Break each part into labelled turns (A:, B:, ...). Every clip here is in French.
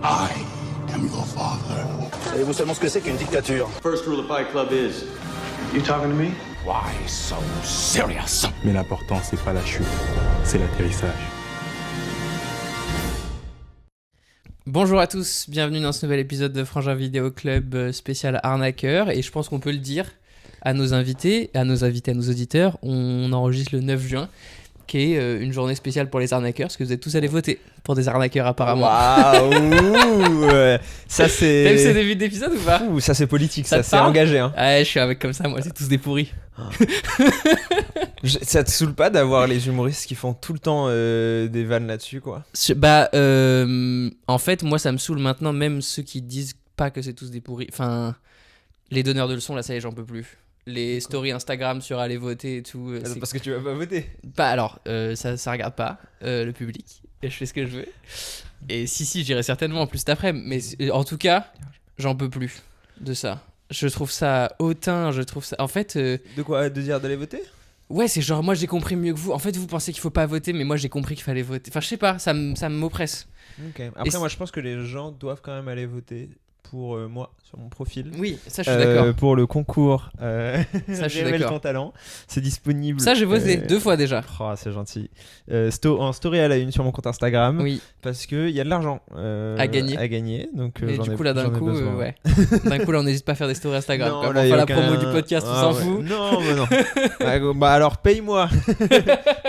A: I am your father.
B: Savez-vous seulement ce que c'est qu'une dictature?
C: First rule of Fight Club is, you talking to me?
A: Why so serious?
D: Mais l'important, c'est pas la chute, c'est l'atterrissage.
E: Bonjour à tous, bienvenue dans ce nouvel épisode de Frangin Vidéo Club spécial arnaqueur. Et je pense qu'on peut le dire à nos invités, à nos auditeurs, on enregistre le 9 juin, qui est une journée spéciale pour les arnaqueurs, parce que vous êtes tous allés voter pour des arnaqueurs apparemment.
F: Waouh. Ça c'est...
E: T'as vu ce début d'épisode ou pas?
F: Ça c'est politique, ça c'est
E: parle
F: engagé hein.
E: Ouais, je suis avec comme ça, moi c'est tous des pourris.
F: Ça te saoule pas d'avoir les humoristes qui font tout le temps des vannes là-dessus quoi?
E: En fait moi ça me saoule maintenant, même ceux qui disent pas que c'est tous des pourris. Enfin, les donneurs de leçons là, ça y est, j'en peux plus. Les stories Instagram sur aller voter et tout.
F: C'est parce que tu vas pas voter.
E: Bah alors, ça regarde pas le public. Et je fais ce que je veux. Et si, j'irai certainement en plus d'après. Mais en tout cas, j'en peux plus de ça. Je trouve ça hautain, je trouve ça... En fait...
F: De quoi? De dire d'aller voter?
E: Ouais, c'est genre, moi j'ai compris mieux que vous. En fait, vous pensez qu'il faut pas voter, mais moi j'ai compris qu'il fallait voter. Enfin, je sais pas, ça m'oppresse.
F: Ok. Après, moi je pense que les gens doivent quand même aller voter pour moi, sur mon profil.
E: Oui, ça je suis d'accord.
F: Pour le concours
E: ça je suis
F: Révèle
E: d'accord.
F: ton talent. C'est disponible.
E: Ça j'ai voté 2 fois déjà.
F: Oh, c'est gentil. En story à la une sur mon compte Instagram.
E: Oui.
F: Parce qu'il y a de l'argent
E: à gagner.
F: Donc,
E: mais du coup, là d'un coup, ouais. D'un coup, là, on n'hésite pas à faire des stories Instagram.
F: Non,
E: quoi,
F: là,
E: pour faire la
F: aucun...
E: promo du podcast, on s'en fout.
F: Non, mais non. Bah alors, paye-moi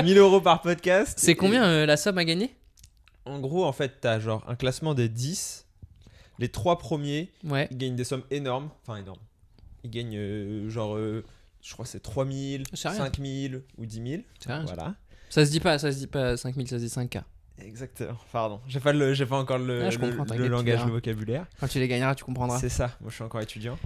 F: 1000 € par podcast.
E: C'est combien la somme à gagner?
F: En gros, en fait, t'as genre un classement des 10. Les 3 premiers,
E: ouais.
F: Ils gagnent des sommes énormes. Enfin, énormes. Ils gagnent je crois que c'est 3000, 5000 ou 10 000. Voilà.
E: Ça se dit pas 5000, ça se dit 5K.
F: Exactement, pardon. J'ai pas encore le langage, le vocabulaire.
E: Quand tu les gagneras, tu comprendras.
F: C'est ça, moi je suis encore étudiant.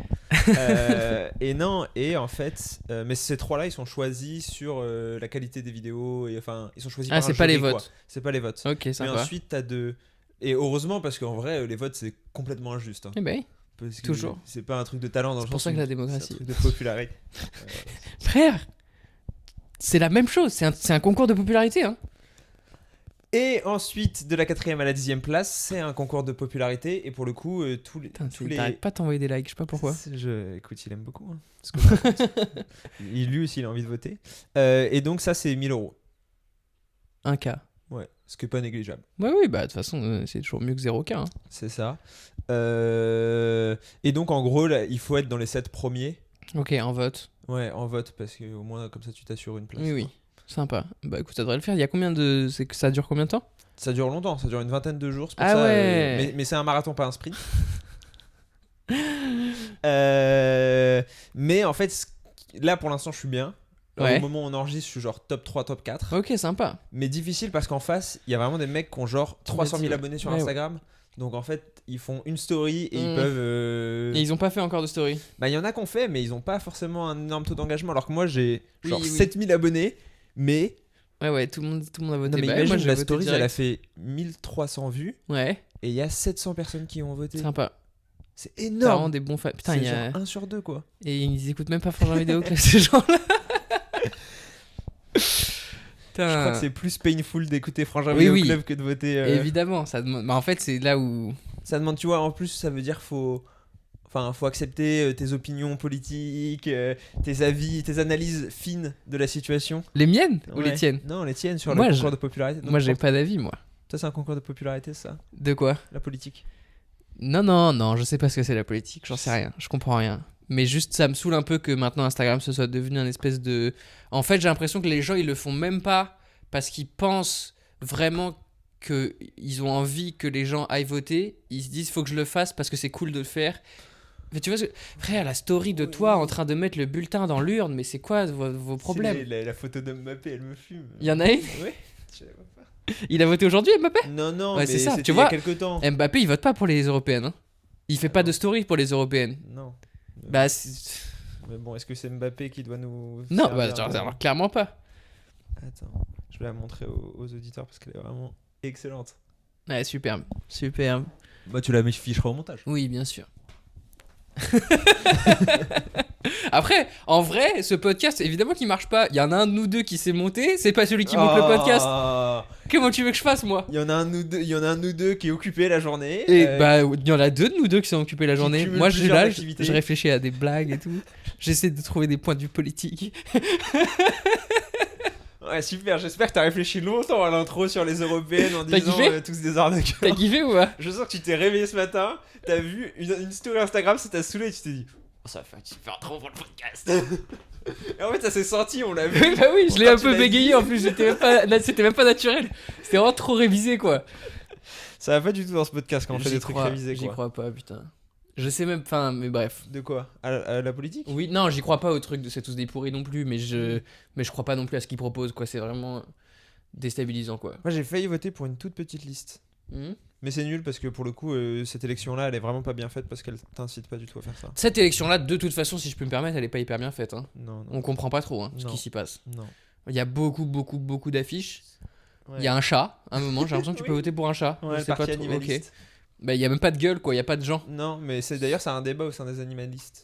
F: Et en fait, mais ces 3-là, ils sont choisis sur la qualité des vidéos. Et enfin, ils sont choisis par un
E: c'est pas
F: jury,
E: les votes.
F: Quoi. C'est pas les votes.
E: Ok, ça va.
F: Mais ensuite, t'as deux. Et heureusement, parce qu'en vrai, les votes, c'est complètement injuste. Hein.
E: Eh ben,
F: parce que
E: toujours.
F: C'est pas un truc de talent dans le sens.
E: C'est pour ça que la démocratie.
F: C'est un truc de popularité.
E: Frère, c'est la même chose. C'est un concours de popularité. Hein.
F: Et ensuite, de la 4e à la 10e place, c'est un concours de popularité. Et pour le coup, tous les.
E: T'arrêtes pas de t'envoyer des likes, je sais pas pourquoi.
F: Écoute, il aime beaucoup. Hein, ce que lui aussi, il a envie de voter. Et donc, ça, c'est 1000 €.
E: 1K.
F: Ouais, ce qui est pas négligeable.
E: Ouais, oui, bah de toute façon, c'est toujours mieux que 0K. Hein.
F: C'est ça. Et donc, en gros, là, il faut être dans les 7 premiers.
E: Ok, en vote.
F: Ouais, en vote, parce qu'au moins, comme ça, tu t'assures une place.
E: Oui. Sympa. Bah écoute, ça devrait le faire. Il y a combien de... Ça dure combien de temps?
F: Ça dure longtemps, ça dure une vingtaine de jours. C'est pour
E: ça,
F: ouais. Mais c'est un marathon, pas un sprint. Mais en fait, là, pour l'instant, je suis bien. Ouais. Au moment où on enregistre, je suis genre top 3, top 4.
E: Ok, sympa.
F: Mais difficile parce qu'en face, il y a vraiment des mecs qui ont genre 300 000 abonnés sur Instagram. Ouais. Donc en fait, ils font une story et ils peuvent...
E: Et ils ont pas fait encore de story.
F: Bah il y en a qui ont fait, mais ils ont pas forcément un énorme taux d'engagement. Alors que moi, j'ai genre 7000 abonnés, mais...
E: Ouais, tout le monde a voté.
F: Non, mais imagine,
E: moi,
F: la story, elle a fait 1300 vues.
E: Ouais.
F: Et il y a 700 personnes qui ont voté.
E: Sympa.
F: C'est énorme.
E: Des bons fans. Putain,
F: c'est genre 1 sur 2 quoi.
E: Et ils écoutent même pas Frangin Vidéo Club, ces gens-là.
F: Je crois que c'est plus painful d'écouter Frangin Vidéo Club que de voter.
E: Évidemment, ça demande... bah, en fait, c'est là où.
F: Ça demande, tu vois, en plus, ça veut dire faut accepter tes opinions politiques, tes avis, tes analyses fines de la situation.
E: Les miennes ou les tiennes?
F: Non, les tiennes sur le concours de popularité.
E: Donc, moi, j'ai pas d'avis, moi.
F: Ça, c'est un concours de popularité, ça?
E: De quoi?
F: La politique.
E: Non, je sais pas ce que c'est la politique, j'en sais rien, je comprends rien. Mais juste, ça me saoule un peu que maintenant Instagram se soit devenu un espèce de... En fait, j'ai l'impression que les gens, ils le font même pas parce qu'ils pensent vraiment qu'ils ont envie que les gens aillent voter. Ils se disent, faut que je le fasse parce que c'est cool de le faire. Mais tu vois, frère, la story de toi en train de mettre le bulletin dans l'urne, mais c'est quoi vos problèmes?
F: La photo de Mbappé, elle me fume.
E: Il y en a une?
F: Oui, je savais pas.
E: Il a voté aujourd'hui, Mbappé?
F: Non,
E: ouais,
F: mais
E: c'est ça.
F: c'était
E: tu vois,
F: il y a quelques temps.
E: Mbappé, il vote pas pour les européennes. Hein. Il fait pas de story pour les européennes.
F: Non.
E: Bah,
F: mais bon, est-ce que c'est Mbappé qui doit nous...
E: Non, bah, alors, clairement pas.
F: Attends, je vais la montrer aux auditeurs parce qu'elle est vraiment excellente.
E: Ouais, superbe.
F: Bah, tu la ficheras au montage.
E: Oui, bien sûr. Après, en vrai, ce podcast, évidemment qu'il marche pas. Il y en a un de nous deux qui s'est monté. C'est pas celui qui monte le podcast. Comment tu veux que je fasse, moi?
F: Il y en a un ou deux qui est occupé la journée.
E: Et il y en a 2 de nous deux qui sont occupés la journée.
F: cumulent
E: Moi, je suis
F: plusieurs
E: là,
F: activités.
E: je réfléchis à des blagues et tout. J'essaie de trouver des points de vue politiques.
F: Ouais, super, j'espère que t'as réfléchi longtemps à l'intro sur les européennes en
E: T'as
F: disant
E: kiffé
F: tous des arnaqueurs.
E: T'as kiffé ou pas?
F: Je sens que tu t'es réveillé ce matin, t'as vu une story Instagram, ça t'a saoulé et tu t'es dit oh, ça va faire une super intro pour le podcast. Et en fait, ça s'est senti, on l'a vu.
E: Oui, bah oui, je l'ai
F: Quand
E: un
F: tu
E: peu
F: l'as
E: bégayé
F: dit.
E: en plus, c'était même pas naturel. C'était vraiment trop révisé, quoi.
F: Ça va pas du tout dans ce podcast quand on fait des trucs révisés,
E: J'y
F: quoi.
E: crois pas, putain. Je sais même, enfin, mais bref.
F: De quoi à la politique?
E: Oui, non, j'y crois pas au truc de c'est tous des pourris non plus, mais je crois pas non plus à ce qu'ils proposent, quoi. C'est vraiment déstabilisant, quoi.
F: Moi, j'ai failli voter pour une toute petite liste.
E: Mhm.
F: Mais c'est nul parce que pour le coup, cette élection-là, elle est vraiment pas bien faite parce qu'elle t'incite pas du tout à faire ça.
E: Cette élection-là, de toute façon, si je peux me permettre, elle est pas hyper bien faite. Hein.
F: Non, non.
E: On comprend pas trop ce
F: Non.
E: qui s'y passe.
F: Non.
E: Il y a beaucoup d'affiches.
F: Ouais.
E: Il y a un chat, à un moment, j'ai l'impression que tu peux
F: Oui.
E: voter pour un chat.
F: Ouais,
E: Je
F: le
E: sais pas
F: parti
E: trop.
F: animaliste.
E: Ok. Bah, il y a même pas de gueule, quoi. Il y a pas de gens.
F: Non, mais d'ailleurs, c'est un débat au sein des animalistes.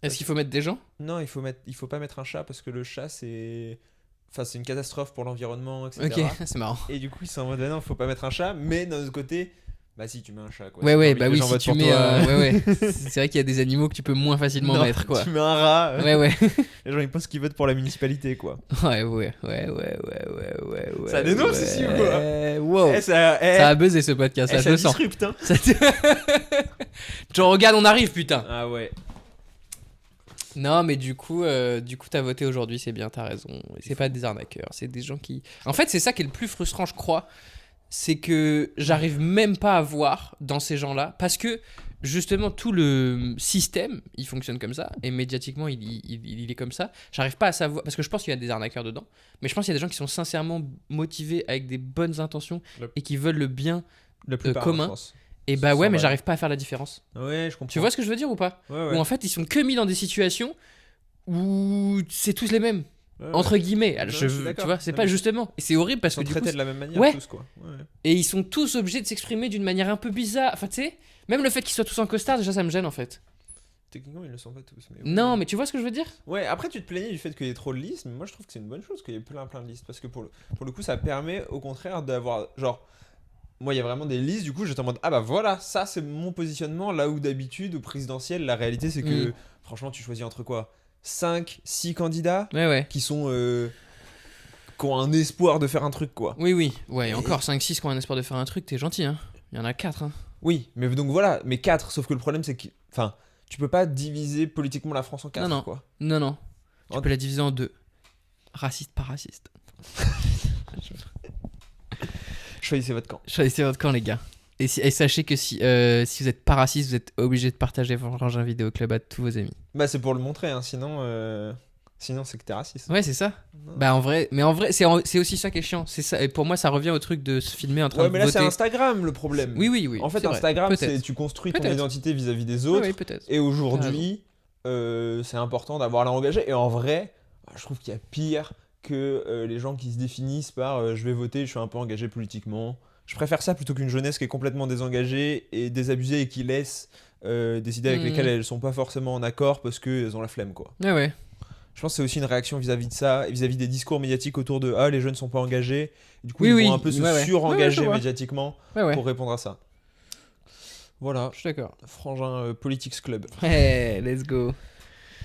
E: Est-ce qu'il faut mettre des gens?
F: Non, il faut pas mettre un chat parce que le chat, c'est une catastrophe pour l'environnement, etc.
E: Ok, c'est marrant.
F: Et du coup, ils sont en mode, non, faut pas mettre un chat, mais d'un autre côté, bah si, tu mets un chat, quoi.
E: Ouais,
F: Si t'as
E: ouais,
F: envie
E: bah
F: que les
E: oui,
F: gens
E: si
F: votent
E: tu
F: pour
E: mets.
F: toi,
E: Ouais. C'est vrai qu'il y a des animaux que tu peux moins facilement
F: non,
E: mettre, quoi.
F: Tu mets un rat,
E: Ouais, ouais.
F: les gens ils pensent qu'ils votent pour la municipalité, quoi.
E: Ouais.
F: Ça dénonce ici ou quoi
E: Wow.
F: Eh, ça
E: Ça a buzzé ce podcast, là, je
F: ça
E: le sens.
F: disrupte, hein.
E: Genre, regarde, on arrive, putain.
F: Ah ouais.
E: Non, mais du coup, t'as voté aujourd'hui, c'est bien, t'as raison. Et c'est pas des arnaqueurs, c'est des gens qui. En fait, c'est ça qui est le plus frustrant, je crois. C'est que j'arrive même pas à voir dans ces gens-là. Parce que, justement, tout le système, il fonctionne comme ça. Et médiatiquement, il est comme ça. J'arrive pas à savoir. Parce que je pense qu'il y a des arnaqueurs dedans. Mais je pense qu'il y a des gens qui sont sincèrement motivés avec des bonnes intentions et qui veulent le bien.
F: Le plus
E: commun. Et bah ouais, mais j'arrive pas à faire la différence.
F: Ouais, je comprends.
E: Tu vois ce que je veux dire ou pas?
F: Ouais, ouais.
E: Où en fait, ils sont que mis dans des situations où c'est tous les mêmes.
F: Ouais, ouais.
E: Entre guillemets,
F: Ouais, je suis
E: tu
F: d'accord.
E: vois, c'est
F: Ouais,
E: pas
F: mais-
E: justement. Et c'est horrible parce
F: Ils sont
E: que du coup,
F: traités de la même manière
E: Ouais.
F: tous, quoi. Ouais.
E: et ils sont tous obligés de s'exprimer d'une manière un peu bizarre. Enfin, tu sais, même le fait qu'ils soient tous en costard, déjà ça me gêne en fait.
F: Techniquement, ils le sont pas tous. Mais
E: Non, mais tu vois ce que je veux dire?
F: Ouais, après tu te plaignais du fait qu'il y ait trop de listes, mais moi je trouve que c'est une bonne chose qu'il y ait plein de listes parce que pour le coup ça permet au contraire d'avoir genre moi il y a vraiment des listes du coup j'étais en mode ah bah voilà ça c'est mon positionnement là où d'habitude au présidentiel la réalité c'est que franchement tu choisis entre quoi 5, 6 candidats
E: Ouais.
F: qui sont qui ont un espoir de faire un truc quoi.
E: Oui. Ouais, encore 5-6 qui ont un espoir de faire un truc, t'es gentil, hein. Il y en a 4, hein.
F: Oui, mais donc voilà, mais 4 sauf que le problème c'est que enfin tu peux pas diviser politiquement la France en 4
E: Non.
F: quoi.
E: Non. Tu
F: En-
E: peux la diviser en 2. Raciste, pas raciste.
F: Choisissez votre camp.
E: Choisissez votre camp, les gars. Et sachez que si vous êtes pas raciste, vous êtes obligé de partager Frangin Vidéo Club à tous vos amis.
F: Bah c'est pour le montrer hein, sinon c'est que t'es raciste.
E: Ouais, c'est ça.
F: Non.
E: Bah en vrai, c'est aussi ça qui est chiant. C'est ça. Et pour moi, ça revient au truc de se filmer en train
F: Ouais,
E: de
F: mais là
E: voter.
F: c'est Instagram le problème.
E: Oui.
F: En fait,
E: c'est vrai.
F: Instagram,
E: Peut-être.
F: c'est tu construis ton
E: Peut-être.
F: identité vis-à-vis des
E: Ouais,
F: autres.
E: oui, peut-être.
F: Et aujourd'hui, c'est important d'avoir l'air engagé. Et en vrai, je trouve qu'il y a pire que les gens qui se définissent par je vais voter, je suis un peu engagé politiquement. Je préfère ça plutôt qu'une jeunesse qui est complètement désengagée et désabusée et qui laisse des idées avec lesquelles elles sont pas forcément en accord parce qu'elles ont la flemme, quoi.
E: Ouais.
F: Je pense que c'est aussi une réaction vis-à-vis de ça, et vis-à-vis des discours médiatiques autour de les jeunes sont pas engagés. Et du coup,
E: Oui,
F: ils
E: oui.
F: vont un peu se
E: Ouais.
F: surengager
E: Ouais, je vois.
F: médiatiquement
E: Ouais.
F: pour répondre à ça. Voilà,
E: Je suis d'accord.
F: Frangin Politics Club.
E: Ouais, let's go.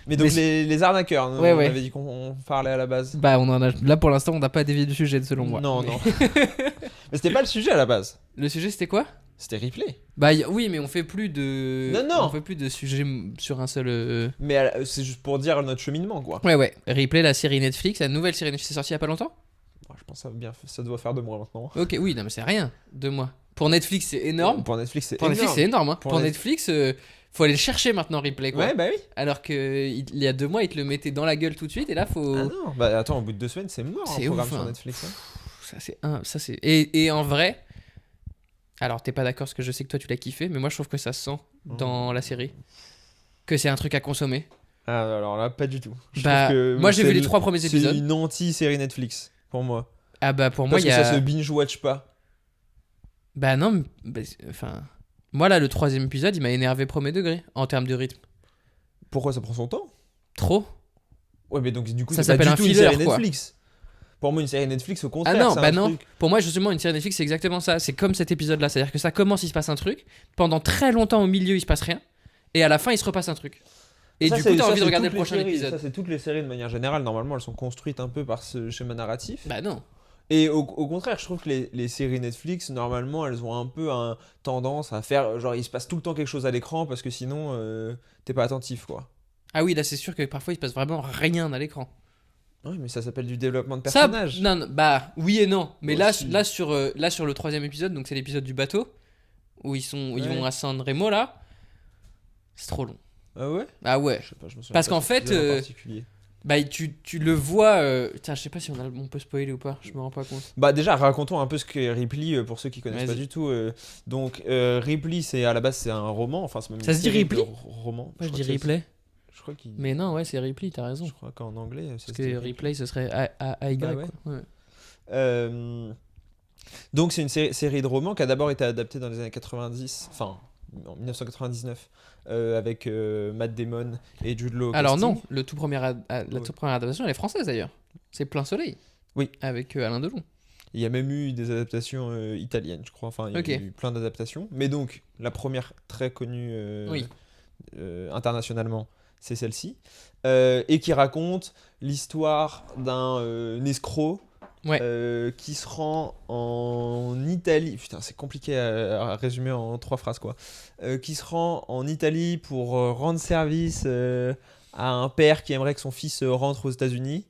F: Mais donc
E: Mais
F: les arnaqueurs, on
E: Ouais.
F: avait dit qu'on parlait à la base.
E: Bah, on en a. Là, pour l'instant, on n'a pas dévié du sujet, selon moi.
F: Non,
E: Mais-
F: non. Mais c'était pas le sujet à la base.
E: Le sujet, c'était quoi?
F: C'était replay.
E: Bah, oui, mais on fait plus de.
F: Non.
E: On fait plus de sujets sur un seul.
F: Mais c'est juste pour dire notre cheminement, quoi.
E: Ouais. Replay, la série Netflix, la nouvelle série Netflix est sortie il y a pas longtemps?
F: Bon, je pense que ça doit faire 2 mois maintenant.
E: Ok, oui, non, mais c'est rien. 2 mois. Pour Netflix, c'est énorme.
F: Pour Netflix, c'est
E: Pour
F: énorme.
E: Netflix, c'est énorme. Hein.
F: Pour
E: Pour
F: Net-
E: Netflix, faut aller le chercher maintenant, Replay, quoi.
F: Ouais, bah oui.
E: Alors qu'il y a 2 mois, ils te le mettaient dans la gueule tout de suite, et là, faut.
F: Ah non, bah attends, au bout de 2 semaines, c'est mort
E: C'est
F: un programme
E: ouf,
F: sur
E: hein.
F: Netflix. Hein.
E: Ça, c'est. Et en vrai. Alors, t'es pas d'accord parce que je sais que toi, tu l'as kiffé, mais moi, je trouve que ça se sent dans la série. Que c'est un truc à consommer.
F: Ah, alors là, pas du tout. Je
E: Bah,
F: trouve que
E: moi, j'ai
F: c'est
E: vu les 3 premiers épisodes.
F: C'est une anti-série Netflix, pour moi.
E: Ah, bah, pour moi,
F: Parce
E: il
F: que
E: y a.
F: ça se binge-watch pas.
E: Bah, non, enfin. Moi, là, le 3ème épisode, il m'a énervé premier degré en termes de rythme.
F: Pourquoi ça prend son temps?
E: Trop.
F: Ouais, mais donc du coup,
E: Ça
F: c'est pas
E: s'appelle
F: du
E: un
F: tout une
E: filler,
F: série
E: quoi.
F: Netflix. Pour moi, une série Netflix, au
E: Ah
F: contraire,
E: non,
F: c'est
E: bah
F: un
E: non.
F: truc.
E: Pour moi, justement, une série Netflix, c'est exactement ça. C'est comme cet épisode-là. C'est-à-dire que ça commence, il se passe un truc. Pendant très longtemps, au milieu, il se passe rien. Et à la fin, il se repasse un truc. Et
F: Ça,
E: du
F: c'est-
E: coup, t'as
F: ça,
E: envie de
F: c'est
E: regarder le
F: toutes les
E: prochain
F: séries.
E: épisode.
F: Ça, c'est toutes les séries de manière générale. Normalement, elles sont construites un peu par ce schéma narratif.
E: Bah non.
F: Et au contraire, je trouve que les séries Netflix, normalement, elles ont un peu tendance à faire. Genre, il se passe tout le temps quelque chose à l'écran parce que sinon, t'es pas attentif, quoi.
E: Ah oui, là, c'est sûr que parfois, il se passe vraiment rien à l'écran.
F: Oui, mais ça s'appelle du développement de
E: Ça,
F: personnage.
E: non, bah oui et non. Mais
F: Moi
E: là,
F: aussi.
E: là, sur le 3e épisode, donc c'est l'épisode du bateau, où ils
F: Ouais.
E: vont à San Remo, là, c'est trop long.
F: Ah ouais?
E: Ah ouais.
F: Je sais pas, je me souviens
E: Parce
F: pas
E: qu'en
F: de cet
E: fait,
F: épisode en particulier.
E: Bah tu le vois. Tiens, je sais pas si on peut spoiler ou pas, je me rends pas compte.
F: Bah déjà, racontons un peu ce qu'est Ripley pour ceux qui connaissent
E: Vas-y.
F: pas du tout. Donc Ripley, c'est à la base c'est un roman, enfin c'est même
E: Ça
F: une
E: se dit
F: série de
E: Ripley
F: roman.
E: Moi je
F: crois
E: dis
F: que c'est-
E: replay.
F: Je crois qu'il.
E: Mais non, ouais, c'est replay, t'as raison.
F: Je crois qu'en anglais, ça
E: Parce
F: se
E: que
F: dit
E: replay, ce serait AY.
F: Bah ouais.
E: Quoi. Ouais.
F: Donc c'est une série de romans qui a d'abord été adaptée dans les années 90, enfin en 1999, avec Matt Damon et Jude Law. au
E: Alors
F: casting.
E: non, la toute première adaptation, elle est française d'ailleurs. C'est Plein Soleil.
F: Oui.
E: Avec Alain Delon.
F: Il y a même eu des adaptations italiennes, je crois. Enfin, il y a
E: Ok.
F: eu plein d'adaptations. Mais donc, la première très connue
E: Oui.
F: internationalement, c'est celle-ci. Et qui raconte l'histoire d'un escroc
E: Ouais.
F: qui se rend en Italie. Putain, c'est compliqué à résumer en 3 phrases, quoi. Qui se rend en Italie pour rendre service à un père qui aimerait que son fils rentre aux États-Unis.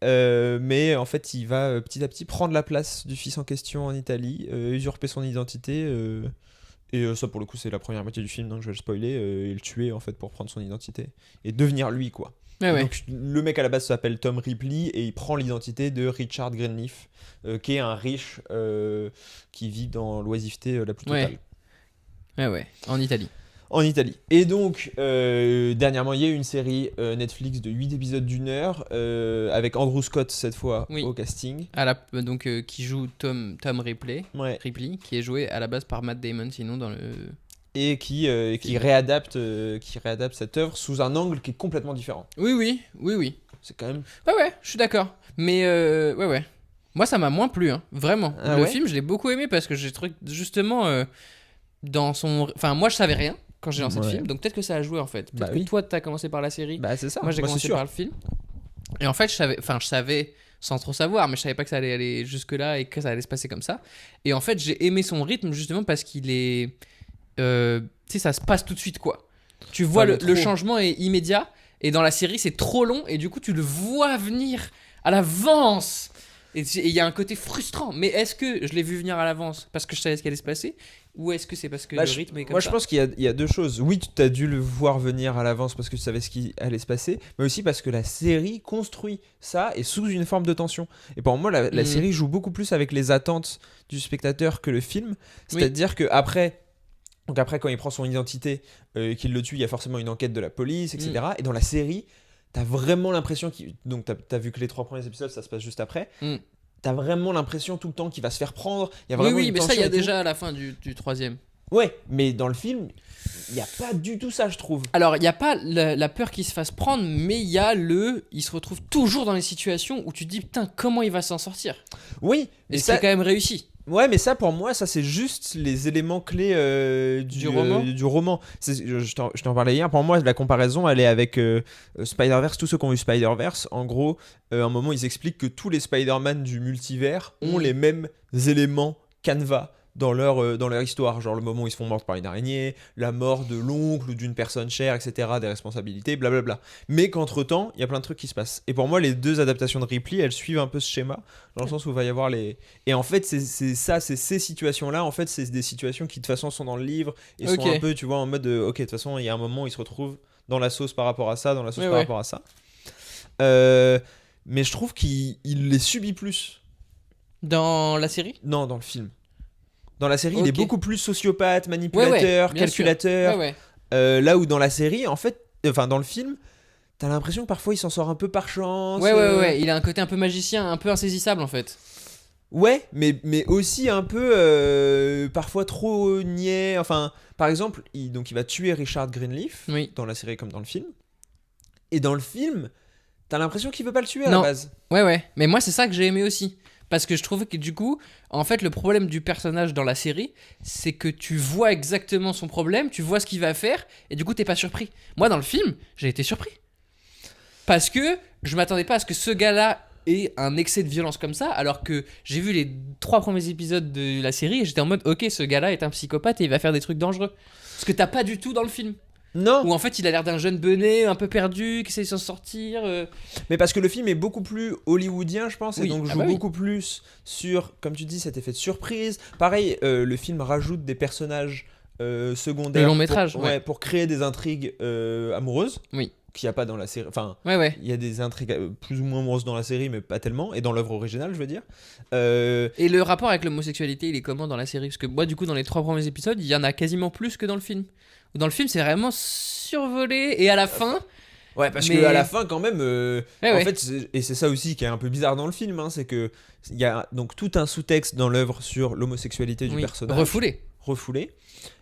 F: Mais en fait, il va petit à petit prendre la place du fils en question en Italie, usurper son identité. Et ça, pour le coup, c'est la première moitié du film, donc je vais le spoiler. Et le tuer en fait pour prendre son identité et devenir lui, quoi.
E: Ouais, ouais.
F: Donc, le mec à la base s'appelle Tom Ripley et il prend l'identité de Richard Greenleaf, qui est un riche qui vit dans l'oisiveté la plus totale.
E: Ouais, ouais. En Italie.
F: En Italie. Et donc, dernièrement, il y a eu une série Netflix de 8 épisodes d'1 heure, avec Andrew Scott cette fois
E: Oui.
F: au casting.
E: Donc qui joue Tom Ripley.
F: Ouais.
E: Ripley, qui est joué à la base par Matt Damon, sinon dans le.
F: Et qui réadapte cette œuvre sous un angle qui est complètement différent.
E: Oui.
F: C'est quand même.
E: Ouais, je suis d'accord. Mais ouais. Moi, ça m'a moins plu, hein, vraiment.
F: Ah
E: Le
F: ouais
E: film, je l'ai beaucoup aimé parce que j'ai trouvé justement dans son. Enfin, moi, je savais rien quand j'ai lancé le
F: Ouais.
E: film, donc peut-être que ça a joué en fait. Peut-être
F: Bah
E: que
F: oui.
E: toi, t'as commencé par la série.
F: Bah, c'est ça.
E: Moi, j'ai
F: c'est
E: commencé
F: sûr.
E: par le film. Et en fait, je savais sans trop savoir, mais je savais pas que ça allait aller jusque-là et que ça allait se passer comme ça. Et en fait, j'ai aimé son rythme justement parce qu'il est. Tu sais, ça se passe tout de suite, quoi. Tu vois,
F: Ah, mais
E: le
F: trop.
E: changement est immédiat. Et dans la série, c'est trop long. Et du coup, tu le vois venir à l'avance. Et il y a un côté frustrant. Mais est-ce que je l'ai vu venir à l'avance parce que je savais ce qui allait se passer? Ou est-ce que c'est parce que
F: Bah,
E: le rythme est comme
F: moi,
E: ça?
F: je pense qu'il y a deux choses. Oui, tu as dû le voir venir à l'avance parce que tu savais ce qui allait se passer, mais aussi parce que la série construit ça et sous une forme de tension. Et pour moi, la
E: Mhm.
F: série joue beaucoup plus avec les attentes du spectateur que le film. C'est-à-dire que après, quand il prend son identité, qu'il le tue, il y a forcément une enquête de la police, etc. Et dans la série, t'as vraiment l'impression donc t'as vu que les 3 premiers épisodes, ça se passe juste après.
E: Mm.
F: T'as vraiment l'impression tout le temps qu'il va se faire prendre. Il y a
E: Oui,
F: vraiment
E: oui,
F: une
E: mais ça, il y
F: tension
E: a
F: et tout.
E: déjà à la fin du 3e.
F: Ouais, mais dans le film, il n'y a pas du tout ça, je trouve.
E: Alors, il n'y a pas la peur qu'il se fasse prendre, mais il y a il se retrouve toujours dans les situations où tu te dis, putain, comment il va s'en sortir?
F: Oui,
E: Et
F: mais
E: c'est
F: ça,
E: quand même réussi.
F: ouais, mais ça pour moi, ça c'est juste les éléments clés
E: Du roman.
F: du roman. Je t'en parlais hier. Pour moi, la comparaison, elle est avec Spider-Verse. Tous ceux qui ont vu Spider-Verse, en gros, à un moment, ils expliquent que tous les Spider-Man du multivers ont les mêmes éléments canevas dans leur histoire, genre le moment où ils se font mordre par une araignée, la mort de l'oncle ou d'une personne chère, etc., des responsabilités, blablabla. Mais qu'entre-temps, il y a plein de trucs qui se passent. Et pour moi, les 2 adaptations de Ripley, elles suivent un peu ce schéma, dans le sens où il va y avoir les... Et en fait, c'est ces situations-là, en fait, c'est des situations qui, de toute façon, sont dans le livre, et
E: Ok.
F: sont un peu, tu vois, en mode, ok, de toute façon, il y a un moment où ils se retrouvent dans la sauce par rapport à ça, dans la sauce
E: Ouais,
F: par
E: ouais.
F: rapport à ça. Mais je trouve qu'il les subit plus.
E: Dans la série?
F: Non, dans le film. Dans la série, il est
E: Ok.
F: beaucoup plus sociopathe, manipulateur,
E: bien
F: calculateur.
E: sûr. Ouais.
F: Là où dans la série, en fait, enfin dans le film, t'as l'impression que parfois il s'en sort un peu par chance.
E: Ouais. Il a un côté un peu magicien, un peu insaisissable en fait.
F: Ouais, mais aussi un peu parfois trop niais. Enfin, par exemple, donc il va tuer Richard Greenleaf
E: Oui.
F: dans la série comme dans le film. Et dans le film, T'as l'impression qu'il veut pas le tuer à
E: Non.
F: la base.
E: Ouais. Mais moi, c'est ça que j'ai aimé aussi. Parce que je trouvais que du coup, en fait, le problème du personnage dans la série, c'est que tu vois exactement son problème, tu vois ce qu'il va faire, et du coup, t'es pas surpris. Moi, dans le film, j'ai été surpris. Parce que je m'attendais pas à ce que ce gars-là ait un excès de violence comme ça, alors que j'ai vu les 3 premiers épisodes de la série, et j'étais en mode, ok, ce gars-là est un psychopathe et il va faire des trucs dangereux. Ce que t'as pas du tout dans le film.
F: Non,
E: Où en fait, il a l'air d'un jeune benet, un peu perdu, qui essaie de s'en sortir.
F: mais parce que le film est beaucoup plus hollywoodien, je pense, et
E: Oui.
F: donc
E: Ah
F: joue
E: bah oui.
F: beaucoup plus sur, comme tu dis, cet effet de surprise. Pareil, le film rajoute des personnages secondaires.
E: Le long métrage,
F: pour,
E: ouais.
F: pour créer des intrigues amoureuses.
E: Oui.
F: Qu'il n'y a pas dans la série. Enfin,
E: Ouais.
F: il y a des intrigues plus ou moins amoureuses dans la série, mais pas tellement. Et dans l'œuvre originale, je veux dire.
E: Et le rapport avec l'homosexualité, il est comment dans la série? Parce que moi, du coup, dans les 3 premiers épisodes, il y en a quasiment plus que dans le film. Dans le film, c'est vraiment survolé, et à la fin...
F: Ouais, parce
E: Mais-
F: qu'à la fin, quand même, en
E: ouais.
F: fait, et c'est ça aussi qui est un peu bizarre dans le film, hein, c'est que il y a donc tout un sous-texte dans l'œuvre sur l'homosexualité du
E: Oui,
F: personnage.
E: refoulé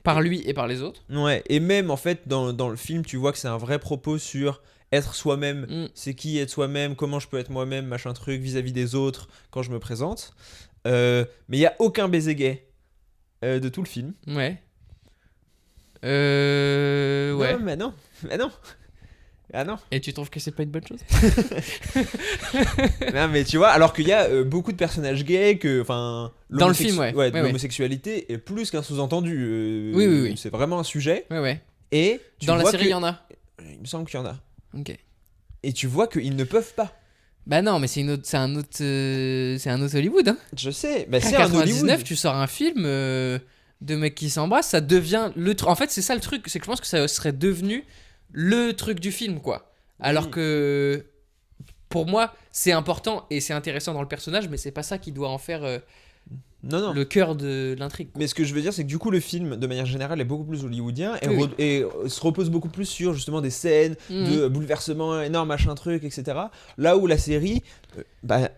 E: par lui et par les autres.
F: Ouais, et même en fait, dans le film, tu vois que c'est un vrai propos sur être soi-même.
E: Mm.
F: C'est qui être soi-même, comment je peux être moi-même, machin truc, vis-à-vis des autres quand je me présente. Mais il n'y a aucun baiser gay de tout le film.
E: Ouais. Ouais.
F: Non, mais non. Ah non.
E: Et tu trouves que c'est pas une bonne chose?
F: Non, mais tu vois, alors qu'il y a beaucoup de personnages gays, que, enfin,
E: Dans le film, ouais. Ouais.
F: l'homosexualité est plus qu'un sous-entendu.
E: Oui.
F: C'est vraiment un sujet.
E: Ouais.
F: Et tu
E: Dans la
F: vois
E: série, il y en a.
F: il me semble qu'il y en a.
E: Ok.
F: Et tu vois qu'ils ne peuvent pas.
E: Bah non, mais c'est un autre Hollywood, hein.
F: Je sais, bah,
E: En
F: c'est un
E: 99,
F: Hollywood.
E: tu sors un film de mecs qui s'embrassent, ça devient le truc. En fait, c'est ça le truc, c'est que je pense que ça serait devenu le truc du film, quoi. Alors
F: Oui.
E: que pour moi, c'est important et c'est intéressant dans le personnage, mais c'est pas ça qui doit en faire
F: Non.
E: le cœur de l'intrigue.
F: Mais ce que je veux dire, c'est que du coup, le film, de manière générale, est beaucoup plus hollywoodien et,
E: Oui.
F: et se repose beaucoup plus sur justement des scènes
E: Mhm.
F: de bouleversements énormes, machin truc, etc. Là où la série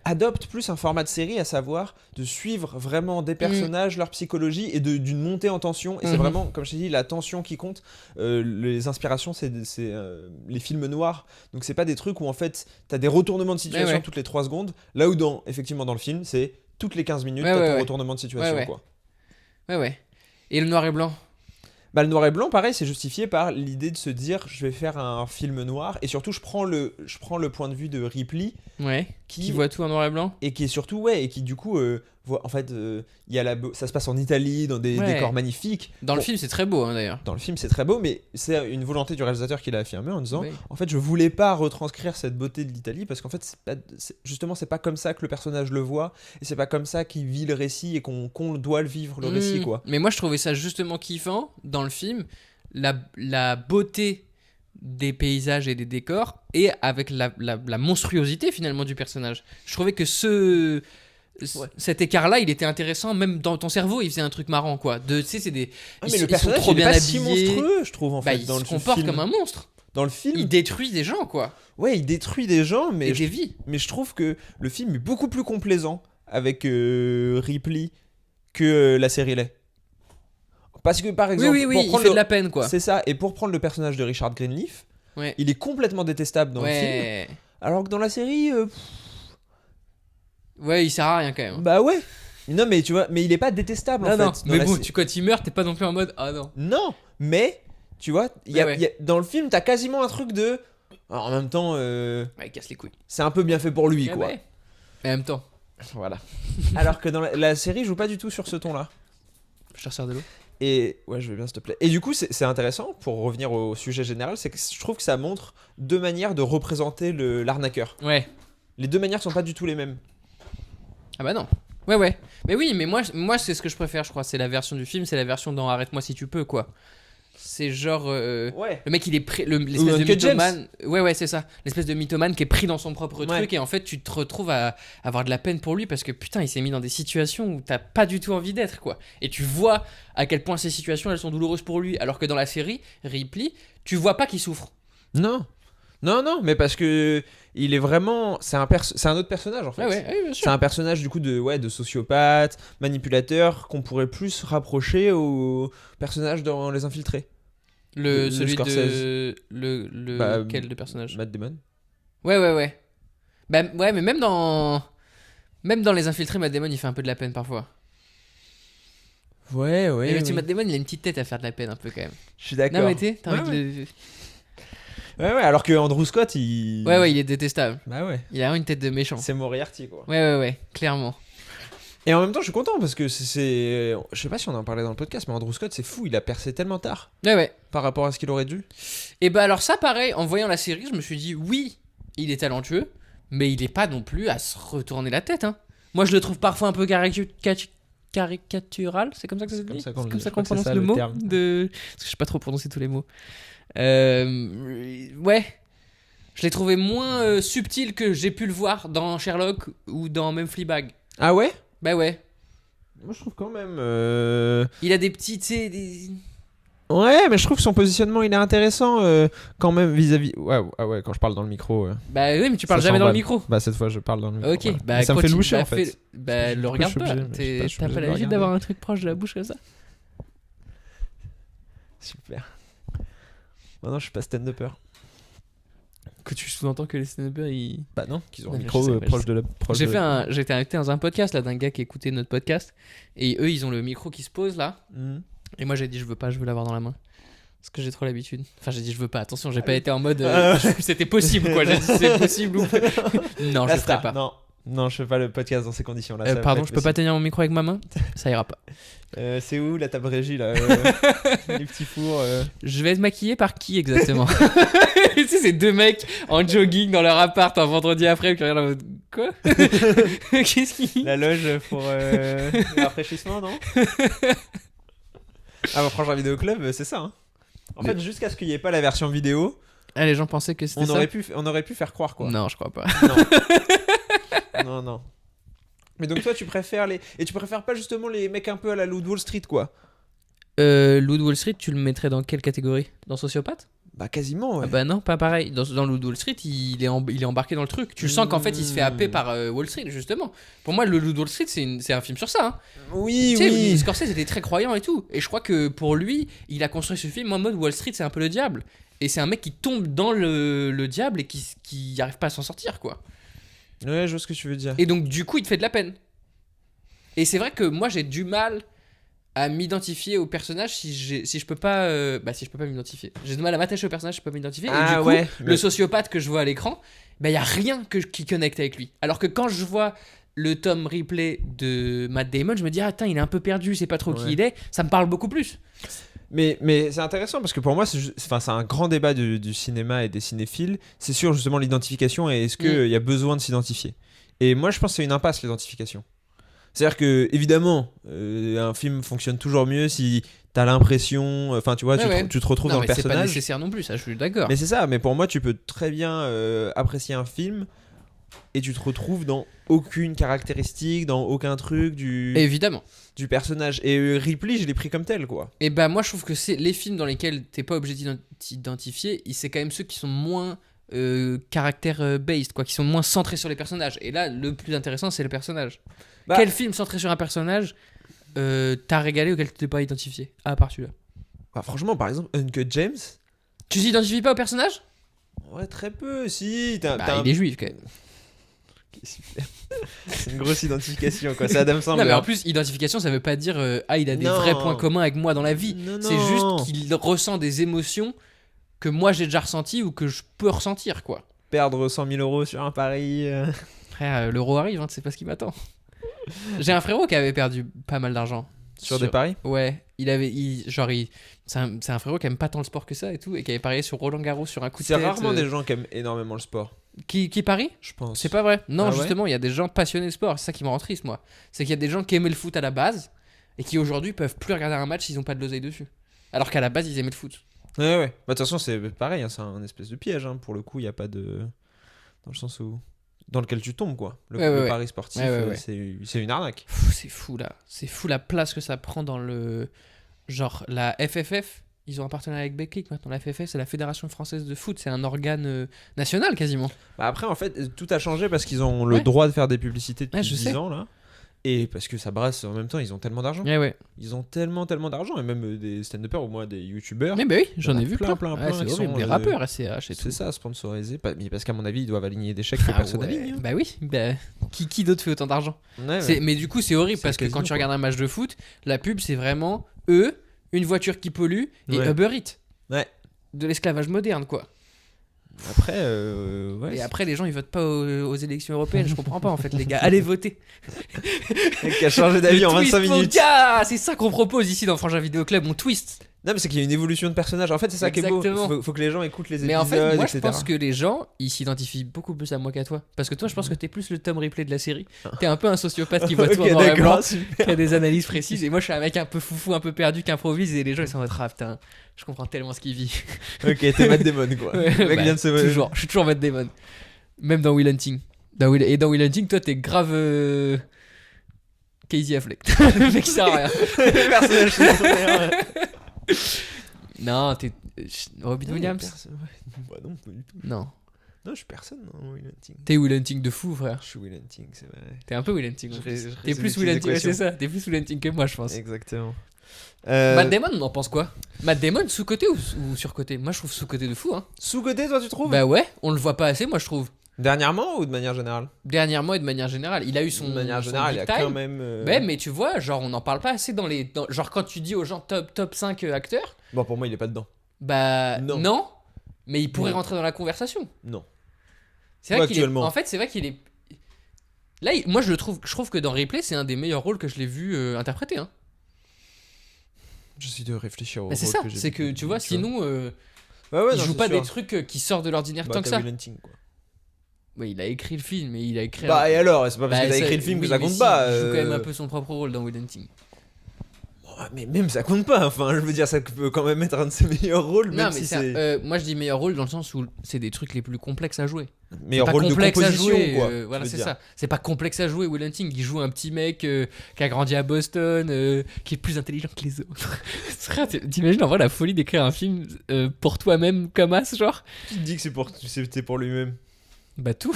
F: adopte plus un format de série, à savoir de suivre vraiment des personnages, leur psychologie et d'une montée en tension. Et c'est
E: Mhm.
F: vraiment, comme je t'ai dit, la tension qui compte. Les inspirations, c'est les films noirs. Donc c'est pas des trucs où en fait, t'as des retournements de situation
E: Ouais.
F: toutes les 3 secondes. Là où effectivement dans le film, c'est toutes les 15 minutes,
E: Ouais,
F: t'as
E: ouais,
F: ton
E: ouais.
F: retournement de situation,
E: Ouais.
F: quoi.
E: Ouais. Et le noir et blanc?
F: Bah, le noir et blanc, pareil, c'est justifié par l'idée de se dire je vais faire un film noir et surtout je prends le point de vue de Ripley
E: Ouais.
F: qui
E: Qui voit tout en noir et blanc?
F: et qui est surtout et qui du coup voit en fait il y a ça se passe en Italie dans des
E: Ouais.
F: décors magnifiques.
E: Dans le
F: Bon,
E: film, c'est très beau, hein, d'ailleurs.
F: dans le film c'est très beau, mais c'est une volonté du réalisateur qui l'a affirmé en disant
E: Oui.
F: en fait je voulais pas retranscrire cette beauté de l'Italie parce qu'en fait justement c'est pas comme ça que le personnage le voit et c'est pas comme ça qu'il vit le récit et qu'on doit le vivre le récit, quoi.
E: Mais moi, je trouvais ça justement kiffant dans le film, la beauté des paysages et des décors, et avec la monstruosité finalement du personnage. Je trouvais que cet écart-là, il était intéressant, même dans ton cerveau, il faisait un truc marrant, quoi. Tu sais, c'est des.
F: Ah,
E: ils
F: mais
E: sont
F: le personnage
E: trop
F: il est
E: bien
F: pas si
E: habillés.
F: monstrueux, je trouve, en
E: Bah,
F: fait,
E: il
F: dans
E: se
F: le
E: comporte
F: film.
E: comme un monstre.
F: Dans le film,
E: Il détruit des gens, quoi.
F: ouais, il détruit des gens, mais
E: Et des vies.
F: Mais je trouve que le film est beaucoup plus complaisant avec Ripley que la série l'est. Parce que par exemple, pour
E: il
F: prendre
E: fait de la peine, quoi.
F: c'est ça, et pour prendre le personnage de Richard Greenleaf,
E: Ouais.
F: il est complètement détestable dans le film,
E: Ouais.
F: alors que dans la série,
E: Ouais, il sert à rien quand même.
F: bah ouais. Non mais tu vois, mais il est pas détestable en
E: non,
F: fait.
E: non. Mais bon, quand il meurt, t'es pas non plus en mode ah non.
F: Non, mais tu vois,
E: Ouais.
F: dans le film, t'as quasiment un truc de. Alors, en même temps,
E: Ouais, il casse les couilles.
F: c'est un peu bien fait pour lui,
E: Ouais,
F: quoi.
E: ouais. Mais en même temps,
F: Voilà. Alors que dans la série joue pas du tout sur ce ton-là.
E: chasseur de l'eau.
F: Et ouais, je veux bien, s'il te plaît. Et du coup, c'est intéressant, pour revenir au sujet général, c'est que je trouve que ça montre deux manières de représenter l'arnaqueur.
E: Ouais.
F: Les deux manières sont pas du tout les mêmes.
E: Ah bah non. Ouais. Mais oui, mais moi c'est ce que je préfère, je crois. C'est la version du film, c'est la version dans Arrête-moi si tu peux, quoi. C'est genre.
F: Ouais.
E: Le mec, il est l'espèce
F: Ou
E: de
F: Uncut James.
E: mythomane. Ouais, c'est ça. L'espèce de mythomane qui est pris dans son propre
F: Ouais.
E: truc. Et en fait, tu te retrouves à avoir de la peine pour lui parce que putain, il s'est mis dans des situations où t'as pas du tout envie d'être, quoi. Et tu vois à quel point ces situations, elles sont douloureuses pour lui. Alors que dans la série, Ripley, tu vois pas qu'il souffre.
F: Non, mais parce que il est vraiment. C'est un autre personnage en fait.
E: Ouais, bien
F: C'est
E: sûr.
F: un personnage du coup de sociopathe, manipulateur, qu'on pourrait plus rapprocher au personnage dans Les Infiltrés.
E: Le
F: de
E: celui
F: Scorsese.
E: de. Le
F: Bah,
E: quel de personnage
F: Matt Damon.
E: Ouais. Bah ouais, mais même dans les infiltrés, Matt Damon il fait un peu de la peine parfois.
F: Ouais, ouais.
E: Et Matt Damon il a une petite tête à faire de la peine un peu quand même.
F: Je suis d'accord.
E: Non mais t'as
F: Ouais,
E: envie de le...
F: Ouais, alors que Andrew Scott, il.
E: Ouais, il est détestable.
F: Bah ouais.
E: Il a vraiment une tête de méchant.
F: C'est Moriarty, quoi.
E: Ouais, clairement.
F: Et en même temps, je suis content parce que c'est. Je sais pas si on en parlait dans le podcast, mais Andrew Scott, c'est fou, il a percé tellement tard
E: Ouais.
F: par rapport à ce qu'il aurait dû.
E: Et bah alors ça, pareil, en voyant la série, je me suis dit, oui, il est talentueux, mais il est pas non plus à se retourner la tête. Hein. Moi, je le trouve parfois un peu caricatural, c'est comme ça que ça se dit.
F: C'est
E: comme ça qu'on prononce le mot. Parce que je sais pas trop prononcer tous les mots. Ouais. Je l'ai trouvé moins subtil que j'ai pu le voir dans Sherlock ou dans même Fleabag.
F: Ah ouais?
E: Bah ouais.
F: Moi, je trouve quand même.
E: Il a des petits, tu sais, des...
F: Ouais, mais je trouve que son positionnement il est intéressant quand même vis-à-vis. Ouais, quand je parle dans le micro.
E: Bah oui, mais tu parles
F: ça
E: jamais dans le
F: s'emballe.
E: micro.
F: Bah cette fois je parle dans le micro.
E: Ok,
F: voilà.
E: bah
F: Mais ça me fait
E: continue,
F: loucher
E: bah,
F: en fait.
E: Bah le
F: Je
E: regarde
F: suis
E: pas.
F: obligé, mais je suis
E: T'as
F: obligé
E: pas
F: de le
E: l'habitude
F: regarder.
E: d'avoir un truc proche de la bouche comme ça?
F: Super. Maintenant je suis pas stand-upper.
E: Que tu sous-entends que les stand-uppers ils...
F: Bah non, qu'ils ont
E: Non,
F: un
E: mais
F: micro
E: je sais,
F: proche de la. proche
E: J'ai
F: de
E: fait
F: la-
E: j'ai été invité dans un podcast là d'un gars qui écoutait notre podcast et eux ils ont le micro qui se pose là
F: Mhm.
E: et moi j'ai dit je veux pas, je veux l'avoir dans la main parce que j'ai trop l'habitude. Enfin j'ai dit je veux pas, attention j'ai pas été en mode c'était possible quoi, j'ai dit c'est possible ou pas. Non je
F: Là,
E: le ferai
F: star.
E: pas.
F: Non, je fais pas le podcast dans ces conditions là.
E: Pardon, je peux pas tenir mon micro avec ma main? Ça ira pas.
F: C'est où la table régie là Les petits fours.
E: Je vais être maquillé par qui exactement? Tu sais, c'est deux mecs en jogging dans leur appart un vendredi après qui regardent en mode quoi? Qu'est-ce qu'il...
F: La loge pour le rafraîchissement, non? Ah bah franchement vidéo club, c'est ça. Hein. En fait, jusqu'à ce qu'il n'y ait pas la version vidéo,
E: Ah, les gens pensaient que c'était
F: on
E: ça?
F: aurait pu faire croire quoi.
E: Non, je crois pas.
F: Non. Mais donc toi, tu préfères les et tu préfères pas justement les mecs un peu à la Loup de Wall Street quoi?
E: Lou de Wall Street, tu le mettrais dans quelle catégorie? Dans sociopathe?
F: Bah quasiment. Ouais.
E: Ah bah non, pas pareil. Dans Lou de Wall Street, il est embarqué dans le truc. Tu le sens qu'en fait, il se fait happer par Wall Street, justement. Pour moi, le Lou de Wall Street, c'est un film sur ça. Hein.
F: Oui,
E: Tu sais,
F: oui.
E: Scorsese était très croyant et tout. Et je crois que pour lui, il a construit ce film en mode Wall Street, c'est un peu le diable. Et c'est un mec qui tombe dans le diable et qui arrive pas à s'en sortir, quoi.
F: Ouais, je vois ce que tu veux dire.
E: Et donc, du coup, il te fait de la peine. Et c'est vrai que moi, j'ai du mal à m'identifier au personnage si je peux pas si je peux pas m'identifier. J'ai du mal à m'attacher au personnage si je peux pas m'identifier. Et du coup,
F: ouais.
E: le sociopathe que je vois à l'écran, il y a rien qui connecte avec lui. Alors que quand je vois le Tom Ripley de Matt Damon, je me dis attends, il est un peu perdu, c'est pas trop qui il est, ça me parle beaucoup plus.
F: Mais c'est intéressant parce que pour moi, c'est un grand débat du cinéma et des cinéphiles. C'est sur justement l'identification et est-ce qu'il y a besoin de s'identifier. Et moi, je pense que c'est une impasse l'identification. C'est-à-dire que, évidemment, un film fonctionne toujours mieux si t'as l'impression. Enfin, tu vois, tu te retrouves
E: Non,
F: dans le
E: mais c'est pas
F: personnage.
E: nécessaire non plus, ça, je suis d'accord.
F: Mais c'est ça, mais pour moi, tu peux très bien apprécier un film et tu te retrouves dans aucune caractéristique, dans aucun truc
E: Évidemment.
F: du personnage. Et Ripley, je l'ai pris comme tel, quoi.
E: Et bah, moi, je trouve que c'est les films dans lesquels t'es pas obligé d'identifier, c'est quand même ceux qui sont moins caractère based, quoi, qui sont moins centrés sur les personnages. Et là, le plus intéressant, c'est le personnage.
F: Bah,
E: Quel film centré sur un personnage t'as régalé auquel tu t'es pas identifié? À part celui-là.
F: bah, franchement, par exemple, Uncut James.
E: Tu t'identifies pas au personnage?
F: Ouais, très peu, si.
E: Il est juif quand même.
F: C'est une grosse identification, quoi. C'est Adam Sandler.
E: Non, mais en plus, identification, ça veut pas dire il a des
F: Non.
E: vrais points communs avec moi dans la vie.
F: Non,
E: C'est
F: non.
E: juste qu'il ressent des émotions que moi j'ai déjà ressenties ou que je peux ressentir, quoi.
F: Perdre 100 000 euros sur un pari.
E: Frère, l'euro arrive, hein, tu sais pas ce qui m'attend. J'ai un frérot qui avait perdu pas mal d'argent.
F: Sur des paris.
E: Ouais, c'est un frérot qui aime pas tant le sport que ça et tout, et qui avait parié sur Roland Garros sur un coup de
F: C'est
E: tête.
F: rarement des gens qui aiment énormément le sport,
E: Qui parie?
F: je pense.
E: C'est pas vrai. Non,
F: Ah ouais
E: justement, il y a des gens passionnés de sport. C'est ça qui me rend triste, moi. C'est qu'il y a des gens qui aimaient le foot à la base et qui aujourd'hui peuvent plus regarder un match s'ils ont pas de l'oseille dessus. Alors qu'à la base, ils aimaient le foot.
F: Ouais. Bah, de toute façon, c'est pareil, hein, c'est un espèce de piège. Hein. Pour le coup, il n'y a pas de. Dans le sens où. Dans lequel tu tombes, quoi. Le pari sportif,
E: Ouais.
F: c'est une arnaque.
E: C'est fou, là. C'est fou la place que ça prend dans le. Genre, la FFF. Ils ont un partenariat avec Betclic maintenant. La FFF, c'est la Fédération Française de Foot. C'est un organe national quasiment.
F: Bah, après, en fait, tout a changé parce qu'ils ont le
E: Ouais.
F: droit de faire des publicités depuis
E: Ouais, je
F: 10
E: sais.
F: ans, là. Et parce que ça brasse en même temps, ils ont tellement d'argent.
E: Ouais.
F: Ils ont tellement d'argent. Et même des stand-uppers ou moi des youtubeurs.
E: Mais bah oui, j'en
F: Il y en
E: ai
F: a
E: vu
F: plein,
E: plein.
F: plein,
E: Ouais, c'est
F: qui
E: horrible.
F: sont,
E: Les rappeurs, SCH et tout.
F: C'est ça, sponsorisé. Mais parce qu'à mon avis, ils doivent aligner des chèques que
E: Ah
F: personne
E: ouais.
F: n'aligne. Hein.
E: Bah oui, qui d'autre fait autant d'argent?
F: Ouais,
E: Mais du coup, c'est horrible
F: C'est
E: parce que
F: le
E: quand tu
F: casino,
E: regardes un match de foot, la pub, c'est vraiment eux, une voiture qui pollue et
F: Ouais.
E: Uber Eats.
F: Ouais.
E: De l'esclavage moderne, quoi.
F: Après, ouais.
E: Et après, les gens, ils votent pas aux élections européennes. Je comprends pas, en fait, les gars. Allez voter.
F: Le mec qui a changé d'avis en
E: Le
F: 25
E: twist
F: minutes.
E: podcast, c'est ça qu'on propose ici dans Frangin Vidéo Club, on twist.
F: Non, mais c'est qu'il y a une évolution de personnage. En fait, c'est ça qui est beau.
E: Exactement.
F: Faut que les gens écoutent les épisodes.
E: Mais en fait, moi, je
F: etc.
E: pense que les gens, ils s'identifient beaucoup plus à moi qu'à toi. Parce que toi, je pense que t'es plus le Tom Ripley de la série. T'es un peu un sociopathe qui voit tout en
F: Ok,
E: noir et blanc,
F: d'accord, super.
E: qui a des analyses précises. Et moi, je suis un mec un peu foufou, un peu perdu, qui improvise. Et les gens, ils sont en mode, ah putain, je comprends tellement ce qu'il vit.
F: Ok, t'es Matt Damon, quoi.
E: Ouais,
F: Le mec
E: bah,
F: vient de se.
E: toujours, je suis toujours Matt Damon. Même dans Will Hunting. Et dans Will Hunting, toi, t'es grave. Casey Affleck. Le mec, qui sert à rien.
F: Le personnage secondaire.
E: Non, t'es. Robin
F: Ouais,
E: Williams
F: personne- ouais. Bah non, pas du tout.
E: Non.
F: Non, je suis personne dans Will Hunting.
E: T'es Will Hunting de fou, frère.
F: Je suis Will Hunting, c'est vrai.
E: T'es un peu Will Hunting.
F: Je
E: en
F: rés-
E: fait.
F: je
E: T'es
F: résous
E: plus
F: les
E: Will
F: petites
E: Hunting, ouais, c'est
F: équations.
E: ça. T'es plus Will Hunting que moi, je pense.
F: Exactement.
E: Matt Damon, on en pense quoi? Matt Damon, sous-côté ou surcoté? Moi, je trouve sous-côté de fou, hein.
F: Sous-côté, toi, tu trouves?
E: Bah ouais, on le voit pas assez, moi, je trouve.
F: Dernièrement ou de manière générale?
E: Dernièrement et de manière générale. Il a eu son.
F: De manière
E: son
F: générale, il y
E: big
F: a
E: time.
F: quand même.
E: Ouais, mais tu vois, genre, on en parle pas assez dans les. Genre, quand tu dis aux gens top 5 acteurs,
F: Bon, pour moi, il est pas dedans.
E: bah.
F: Non.
E: Non, mais il pourrait
F: Non.
E: rentrer dans la conversation.
F: Non.
E: C'est vrai
F: Pas
E: qu'il est.
F: actuellement.
E: En fait, c'est vrai qu'il est. Là, moi, je trouve que dans Replay, c'est un des meilleurs rôles que je l'ai vu interpréter. Hein.
F: J'essaie de réfléchir au.
E: Mais c'est
F: rôle
E: ça,
F: j'ai
E: c'est
F: vu.
E: que tu vois, sinon,
F: Ouais,
E: il
F: non,
E: joue
F: c'est
E: pas
F: sûr.
E: des trucs qui sortent de l'ordinaire
F: Bah,
E: tant que
F: t'as
E: ça.
F: Will Hunting, quoi.
E: Ouais, il a écrit le film et il a écrit.
F: Bah, et alors? C'est pas parce
E: Bah,
F: que t'as
E: ça-
F: écrit le film
E: oui,
F: que ça
E: mais
F: compte
E: si,
F: pas.
E: Il joue quand même un peu son propre rôle dans Will Hunting.
F: Mais même ça compte pas. Enfin, je veux dire, ça peut quand même être un de ses meilleurs rôles.
E: Non,
F: Même
E: mais
F: si
E: ça,
F: c'est.
E: moi je dis meilleur rôle dans le sens où c'est des trucs les plus complexes à jouer.
F: Meilleur
E: Pas
F: rôle de
E: complexe à
F: composition,
E: jouer,
F: quoi.
E: voilà,
F: je veux
E: c'est
F: dire.
E: ça. C'est pas complexe à jouer, Will Hunting. Il joue un petit mec qui a grandi à Boston, qui est plus intelligent que les autres. Frère, t'imagines en vrai la folie d'écrire un film pour toi-même comme as, genre?
F: Tu te dis que c'était pour lui-même.
E: Bah tout.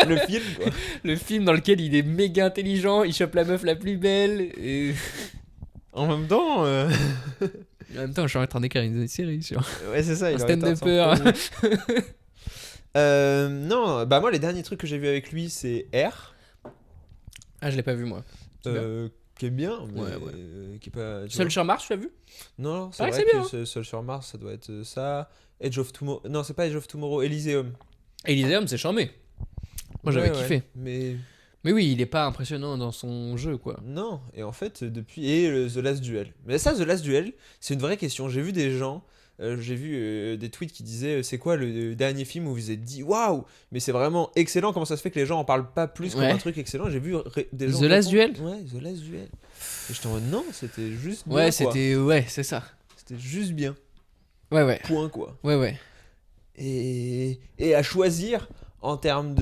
F: Le film, quoi.
E: Le film dans lequel il est méga intelligent, il chope la meuf la plus belle. Et...
F: En même temps.
E: En même temps, je suis en train d'écrire une série sur
F: Ouais, c'est ça.
E: un
F: Il aurait été
E: stand-upper.
F: Non, bah moi les derniers trucs que j'ai vu avec lui c'est R,
E: Ah, je l'ai pas vu moi. C'est bien.
F: qui est bien, mais
E: Ouais, ouais.
F: qui est pas. tu
E: Seul
F: vois.
E: sur Mars, tu l'as vu?
F: Non, c'est
E: Paraît
F: vrai
E: que
F: que,
E: c'est bien,
F: Seul sur Mars ça doit être ça. Edge of Tomorrow. Non, c'est pas Edge of Tomorrow, Elysium.
E: Elysium, c'est charmé. Moi j'avais
F: Ouais,
E: kiffé.
F: ouais. Mais
E: Oui, il est pas impressionnant dans son jeu, quoi.
F: non, et en fait depuis The Last Duel. Mais ça, The Last Duel, c'est une vraie question. J'ai vu des gens. J'ai vu des tweets qui disaient c'est quoi le dernier film où vous vous êtes dit waouh, mais c'est vraiment excellent, comment ça se fait que les gens en parlent pas plus comme
E: Ouais.
F: un truc excellent. J'ai vu des gens
E: The Last Duel.
F: Ouais, The Last Duel. Et j'étais en mode non, c'était juste bien,
E: Ouais,
F: quoi.
E: c'était. Ouais, c'est ça.
F: C'était juste bien,
E: Ouais.
F: point quoi.
E: Ouais.
F: Et à choisir en termes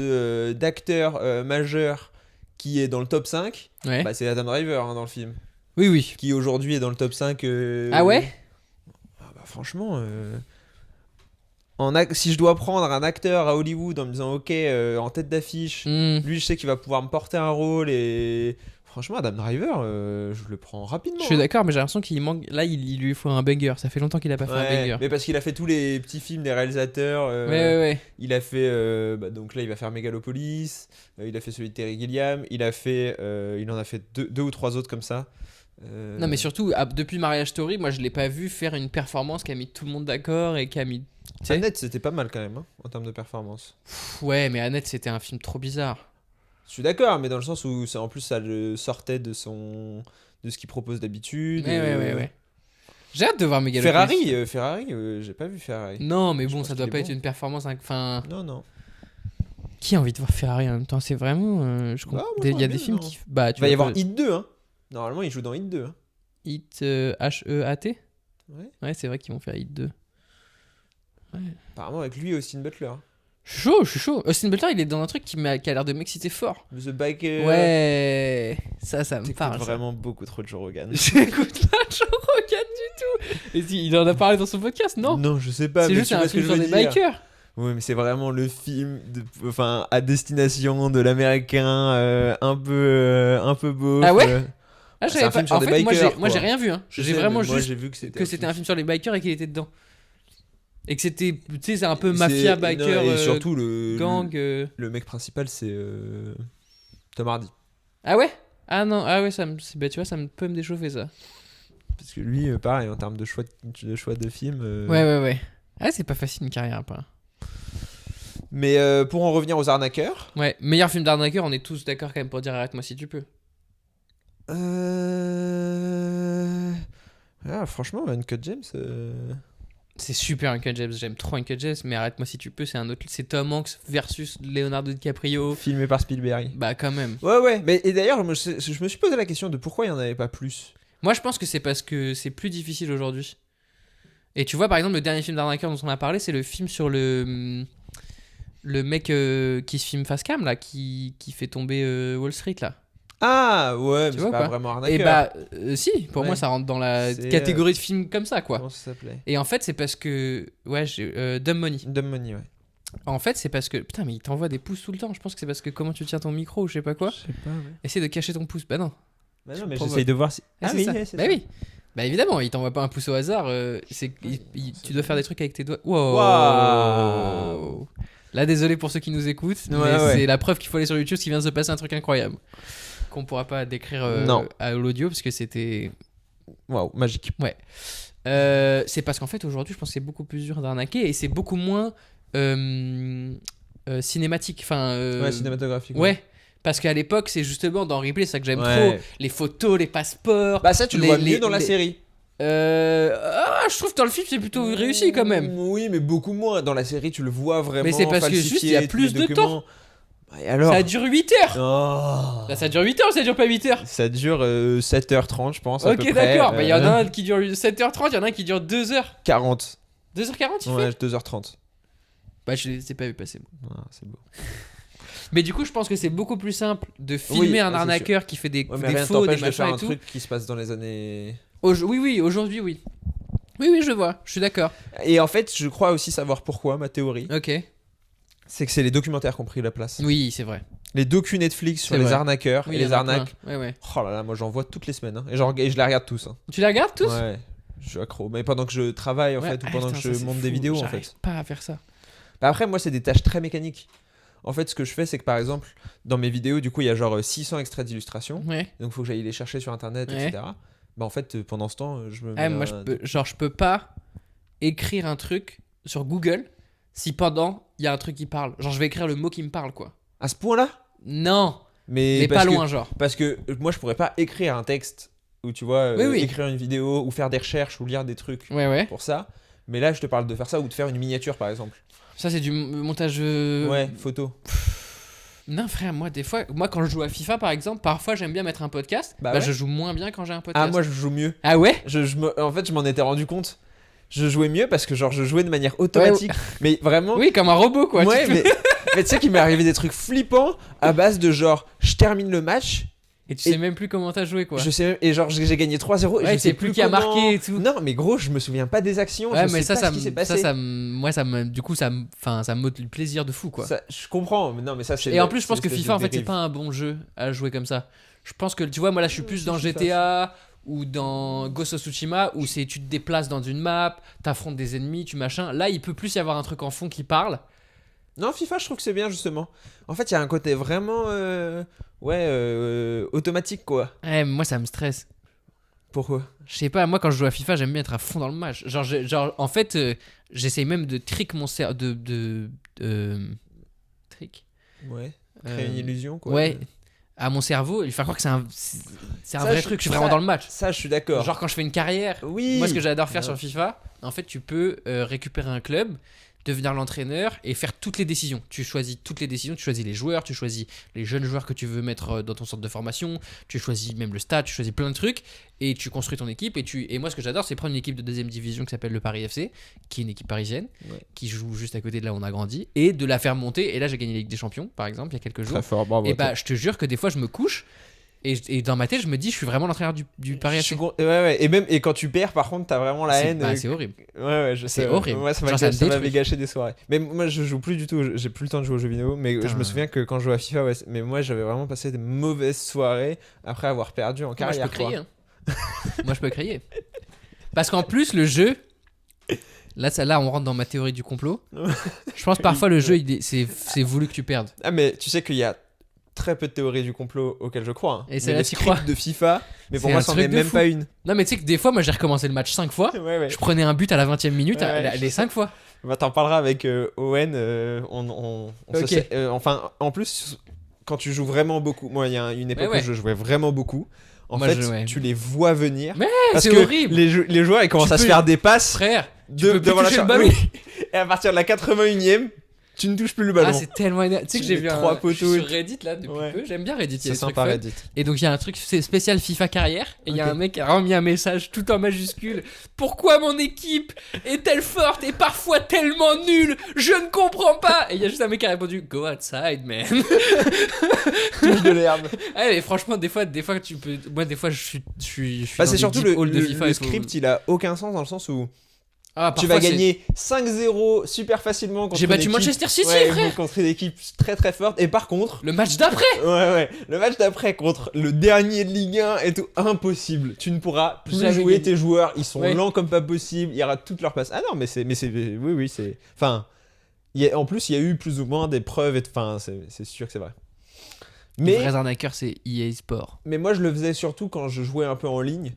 F: d'acteur majeur qui est dans le top 5,
E: Ouais.
F: bah, c'est Adam Driver dans le film,
E: Oui.
F: qui aujourd'hui est dans le top 5.
E: Ah ouais?
F: Ah bah, franchement, si je dois prendre un acteur à Hollywood en me disant ok, en tête d'affiche,
E: Hmm.
F: lui je sais qu'il va pouvoir me porter un rôle, et franchement Adam Driver, je le prends rapidement.
E: Je suis d'accord, mais j'ai l'impression qu'il manque. Là, il lui faut un banger. Ça fait longtemps qu'il a pas fait un
F: Ouais,
E: banger.
F: mais parce qu'il a fait tous les petits films des réalisateurs.
E: Ouais.
F: Il a fait, donc là il va faire Megalopolis, il a fait celui de Terry Gilliam, il en a fait deux ou trois autres comme ça.
E: Non, mais surtout, depuis Marriage Story, moi je l'ai pas vu faire une performance qui a mis tout le monde d'accord et qui a mis. Tu sais.
F: Annette c'était pas mal quand même, hein, en termes de performance.
E: Ouais, mais Annette, c'était un film trop bizarre.
F: Je suis d'accord, mais dans le sens où en plus ça le sortait de ce qu'il propose d'habitude.
E: Ouais. J'ai hâte de voir Megalopolis.
F: Ferrari, j'ai pas vu Ferrari.
E: Non, mais
F: Je
E: bon,
F: pense
E: ça doit
F: qu'il
E: pas
F: est
E: être
F: bon.
E: une performance. Enfin,
F: Non.
E: qui a envie de voir Ferrari en même temps? C'est vraiment. Je comprends.
F: Bah, moi,
E: Il y a
F: j'aurais
E: des
F: bien,
E: films
F: non.
E: qui. Bah,
F: Il va y avoir Hit 2, hein. Normalement, il joue dans Hit 2. Hein.
E: Hit H-E-A-T.
F: Ouais.
E: Ouais, c'est vrai qu'ils vont faire Hit 2.
F: Apparemment, avec lui et Austin Butler.
E: Je suis chaud. Austin Butler, il est dans un truc qui a l'air de m'exciter fort.
F: The Bike.
E: Ouais, ça me
F: T'écoutes
E: parle.
F: vraiment beaucoup trop de Joe Rogan.
E: J'écoute pas Joe Rogan du tout. Et si, il en a parlé dans son podcast, non?
F: Non, je sais pas.
E: C'est
F: mais
E: juste
F: tu
E: un
F: vois ce que
E: film
F: je
E: sur
F: veux
E: des
F: dire.
E: bikers.
F: Oui, mais c'est vraiment le film à destination de l'américain un peu beau.
E: Ah ouais Ah,
F: c'est
E: j'avais
F: un film
E: pas.
F: sur
E: En
F: des
E: fait,
F: bikers,
E: moi j'ai
F: quoi.
E: rien vu. Hein.
F: Je
E: J'ai
F: sais,
E: vraiment
F: mais moi,
E: juste
F: j'ai vu que c'était
E: que c'était un film sur les bikers et qu'il était dedans. Et que c'était, tu sais, c'est un peu
F: C'est-
E: mafia,
F: non,
E: biker,
F: et surtout
E: gang.
F: le mec principal, c'est Tom Hardy.
E: Ah ouais Ah non, ah ouais, bah, tu vois, ça peut me déchauffer ça.
F: Parce que lui, pareil, en termes de choix de film.
E: Ouais. Ah, c'est pas facile une carrière après.
F: Mais pour en revenir aux arnaqueurs.
E: Ouais, meilleur film d'arnaqueur, on est tous d'accord quand même pour dire arrête-moi si tu peux.
F: Franchement, Uncut James.
E: C'est super Uncut James, j'aime trop Uncut James, mais arrête-moi si tu peux, c'est Tom Hanks versus Leonardo DiCaprio.
F: Filmé par Spielberg.
E: Bah quand même.
F: Ouais. Mais, et d'ailleurs, je me suis posé la question de pourquoi il n'y en avait pas plus.
E: Moi je pense que c'est parce que c'est plus difficile aujourd'hui. Et tu vois par exemple le dernier film d'arnaqueur dont on a parlé, c'est le film sur le mec qui se filme face cam là, qui fait tomber Wall Street là.
F: Ah ouais, mais
E: vois
F: c'est pas
E: pas
F: vraiment arnaqueur.
E: Et bah si, pour
F: Ouais.
E: moi ça rentre dans la
F: C'est,
E: catégorie de films comme ça quoi.
F: Comment ça s'appelait?
E: Et en fait c'est parce que ouais, Dumb Money.
F: Dumb Money, ouais.
E: En fait c'est parce que putain mais il t'envoie des pouces tout le temps. Je pense que c'est parce que comment tu tiens ton micro ou je sais pas quoi.
F: Je sais pas, ouais.
E: Essaye de cacher ton pouce. Bah non.
F: Bah non, mais
E: provoque.
F: j'essaye de voir si.
E: Ah, c'est ça.
F: ouais, c'est
E: Bah
F: ça.
E: oui. Bah évidemment, il t'envoie pas un pouce au hasard. Tu dois faire des trucs avec tes doigts. Wow.
F: Waouh.
E: Là, désolé pour ceux qui nous écoutent, mais
F: Ouais.
E: c'est la preuve qu'il faut aller sur YouTube, qu'il vient de se passer un truc incroyable. Qu'on pourra pas décrire
F: Non.
E: à l'audio parce que c'était.
F: Waouh, magique.
E: Ouais. C'est parce qu'en fait, aujourd'hui, je pense que c'est beaucoup plus dur d'arnaquer et c'est beaucoup moins cinématique. Enfin,
F: Ouais, cinématographique.
E: Ouais. Parce qu'à l'époque, c'est justement dans Replay, c'est ça que j'aime
F: Ouais.
E: trop. Les photos, les passeports.
F: Bah, ça, tu le vois mieux dans la série.
E: Je trouve que dans le film, c'est plutôt réussi quand même.
F: Oui, mais beaucoup moins. Dans la série, tu le vois vraiment.
E: Mais c'est parce que juste, il y a
F: falsifié,
E: plus
F: tous les
E: de
F: documents. Bah, et alors
E: Ça dure 8 heures.
F: Oh.
E: Là, ça dure 8 heures ou ça dure pas 8 heures?
F: Ça dure 7h30, je pense. À peu
E: Ok,
F: près.
E: d'accord. Bah, il y en a un qui dure 7h30, il y en a un qui dure 2h.
F: 40.
E: 2h40, il
F: Ouais,
E: fait
F: 2h30.
E: Bah, je les ai pas vu passer. Moi.
F: Ah, c'est beau.
E: Mais du coup, je pense que c'est beaucoup plus simple de filmer
F: Oui,
E: un
F: c'est
E: arnaqueur qui fait des
F: Ouais, mais rien ne
E: faux, des
F: t'empêche de faire
E: machins
F: un
E: et tout.
F: truc qui se passe dans les années.
E: Oui, aujourd'hui, oui. Oui, je vois. Je suis d'accord.
F: Et en fait, je crois aussi savoir pourquoi, ma théorie.
E: Ok.
F: C'est que c'est les documentaires qui ont pris la place.
E: Oui, c'est vrai.
F: Les docus Netflix sur
E: C'est
F: les
E: vrai.
F: arnaqueurs
E: Oui,
F: et
E: il y
F: les
E: en a
F: arnaques.
E: plein. Ouais.
F: Oh là là, moi j'en vois toutes les semaines. Hein. Et je les regarde tous. Hein.
E: Tu la regardes tous?
F: Ouais, je suis accro. Mais pendant que je travaille en
E: Ouais.
F: fait, ou
E: Ah,
F: pendant
E: putain,
F: que
E: ça,
F: je
E: c'est
F: monte des
E: fou.
F: vidéos en
E: J'arrive
F: fait.
E: pas à faire ça.
F: Bah après, moi c'est des tâches très mécaniques. En fait, ce que je fais, c'est que par exemple, dans mes vidéos, du coup, il y a genre 600 extraits d'illustrations.
E: Ouais.
F: Donc il faut que j'aille les chercher sur internet,
E: Ouais.
F: etc. Bah en fait, pendant ce temps, je me mets.
E: Ah, moi, je peux pas écrire un truc sur Google si pendant il y a un truc qui parle. Genre, je vais écrire le mot qui me parle, quoi.
F: À ce point-là?
E: Non, mais
F: parce
E: pas
F: que-
E: loin, genre.
F: Parce que moi, je pourrais pas écrire un texte ou tu vois,
E: Oui.
F: écrire une vidéo ou faire des recherches ou lire des trucs
E: Ouais.
F: pour ça. Mais là, je te parle de faire ça ou de faire une miniature par exemple.
E: Ça, c'est du montage.
F: Ouais, photo.
E: Non, frère, moi, des fois, quand je joue à FIFA, par exemple, parfois, j'aime bien mettre un podcast.
F: Bah
E: Bah,
F: ouais.
E: je joue moins bien quand j'ai un podcast.
F: Ah, moi, je joue mieux.
E: Ah ouais?
F: En fait, je m'en étais rendu compte. Je jouais mieux parce que genre, je jouais de manière automatique. Mais vraiment.
E: Oui, comme un robot, quoi.
F: Ouais,
E: Tu
F: mais, mais tu sais qu'il m'est arrivé des trucs flippants à base de genre, je termine le match.
E: Et tu sais même plus comment t'as joué, quoi.
F: Je sais même, et genre j'ai gagné 3-0 et
E: Ouais,
F: je
E: tu
F: sais
E: sais plus qui a
F: comment-
E: marqué et tout.
F: Non mais gros, je me souviens pas des actions,
E: Ouais,
F: je
E: mais
F: sais
E: ça,
F: pas ce qui s'est passé.
E: moi, du coup, ça m'ôte le plaisir de fou, quoi.
F: Ça, je comprends, mais non mais ça c'est.
E: Et en plus, je pense que
F: c'est
E: FIFA, en fait, c'est
F: dérive.
E: pas un bon jeu à jouer comme ça. Je pense que, tu vois, moi là, je suis plus
F: c'est
E: dans
F: FIFA.
E: GTA ou dans Ghost of Tsushima où c'est tu te déplaces dans une map, t'affrontes des ennemis, tu machin. Là, il peut plus y avoir un truc en fond qui parle.
F: Non, FIFA, je trouve que c'est bien justement. En fait, il y a un côté vraiment automatique quoi.
E: Ouais, mais moi, ça me stresse.
F: Pourquoi?
E: Je sais pas, moi quand je joue à FIFA, j'aime bien être à fond dans le match. Genre en fait, j'essaye même de trick mon cerveau. Trick
F: Ouais. Créer une illusion quoi.
E: Ouais, à mon cerveau, lui faire croire que c'est un
F: Ça,
E: vrai truc. Je suis vraiment
F: ça-
E: dans le match.
F: Ça, je suis d'accord.
E: Genre quand je fais une carrière,
F: Oui.
E: moi ce que j'adore faire
F: Ouais.
E: sur FIFA, en fait, tu peux récupérer un club, devenir l'entraîneur et faire toutes les décisions. Tu choisis toutes les décisions, tu choisis les joueurs, tu choisis les jeunes joueurs que tu veux mettre dans ton centre de formation, tu choisis même le stade, tu choisis plein de trucs et tu construis ton équipe. Et moi ce que j'adore, c'est prendre une équipe de deuxième division qui s'appelle le Paris FC, qui est une équipe parisienne,
F: Ouais.
E: qui joue juste à côté de là où on a grandi, et de la faire monter. Et là, j'ai gagné la Ligue des Champions, par exemple, il y a quelques jours.
F: Très fort, bravo.
E: Et
F: à toi.
E: bah, je te jure que des fois, je me couche. Et dans ma tête, je me dis, je suis vraiment l'entraîneur du Paris FC.
F: Ouais. Et quand tu perds, par contre, t'as vraiment la haine.
E: C'est horrible.
F: Ouais, je sais.
E: C'est horrible.
F: Moi, ça
E: Genre, ça me
F: m'avait
E: détruit.
F: gâché des soirées. Mais moi, je joue plus du tout. J'ai plus le temps de jouer aux jeux vidéo. Mais
E: Putain.
F: je me souviens que quand je jouais à FIFA, ouais, mais moi, j'avais vraiment passé des mauvaises soirées après avoir perdu en
E: Moi, je
F: carrière.
E: peux crier. Moi, je peux crier. Parce qu'en plus, le jeu. Là, on rentre dans ma théorie du complot. Je pense parfois le jeu, c'est voulu que tu perdes.
F: Ah, mais tu sais qu'il y a très peu de théories du complot auxquelles je crois. Hein.
E: Et
F: Mais
E: celle-là,
F: le
E: t'y
F: script
E: crois
F: de FIFA, mais pour
E: C'est
F: moi,
E: un
F: c'en
E: truc
F: est
E: de
F: même
E: fou.
F: pas une.
E: Non, mais tu sais que des fois, moi, j'ai recommencé le match 5 fois.
F: Ouais.
E: Je prenais un but à la 20e minute,
F: Ouais,
E: les 5 fois.
F: Bah, t'en parleras avec Owen. On
E: Ok.
F: enfin, en plus, quand tu joues vraiment beaucoup, moi, il y a une époque
E: Ouais.
F: où je jouais vraiment beaucoup. En
E: Moi,
F: fait, tu les vois venir.
E: Mais
F: parce
E: c'est
F: que
E: horrible.
F: les joueurs, ils commencent à se
E: peux-
F: faire des passes
E: Frère,
F: de,
E: peux plus
F: devant la
E: toucher le
F: charge.
E: ballon.
F: Oui. Et à partir de la 81ème, tu ne touches plus le ballon.
E: Ah, c'est tellement énervant. Tu sais que
F: Tu
E: j'ai
F: mets
E: vu
F: trois
E: je suis
F: poteaux.
E: sur Reddit là depuis
F: Ouais.
E: peu. J'aime bien Reddit. Il y a
F: C'est
E: des trucs
F: sympa,
E: fun.
F: Reddit.
E: Et donc il y a un truc spécial FIFA carrière. Et il y a
F: Ok.
E: un mec qui a remis un message tout en majuscule. Pourquoi mon équipe est-elle forte et parfois tellement nulle? Je ne comprends pas. Et il y a juste un mec qui a répondu Go outside, man.
F: Touche de l'herbe.
E: Ah, mais franchement, des fois tu peux. Moi, des fois, je suis
F: Bah,
E: dans
F: c'est
E: des
F: surtout
E: deep halls de
F: le
E: FIFA. il faut-
F: script, il a aucun sens dans le sens où
E: Ah,
F: tu
E: parfois,
F: vas gagner 5-0 super facilement contre
E: J'ai
F: une
E: battu
F: équipe-
E: Manchester City,
F: Ouais,
E: frère.
F: contre une équipe très très forte. Et par contre,
E: Le match d'après.
F: ouais, le match d'après contre le dernier de Ligue 1 est tout impossible. Tu ne pourras plus
E: Jamais
F: jouer
E: gagné.
F: tes joueurs, ils sont
E: Ouais.
F: lents comme pas possible, il y aura toutes leurs passes. Ah non, mais oui, c'est. Enfin, en plus, il y a eu plus ou moins des preuves, enfin, c'est sûr que c'est vrai.
E: Les
F: Mais,
E: vrais arnaqueurs, c'est EA Sport.
F: mais moi, je le faisais surtout quand je jouais un peu en ligne.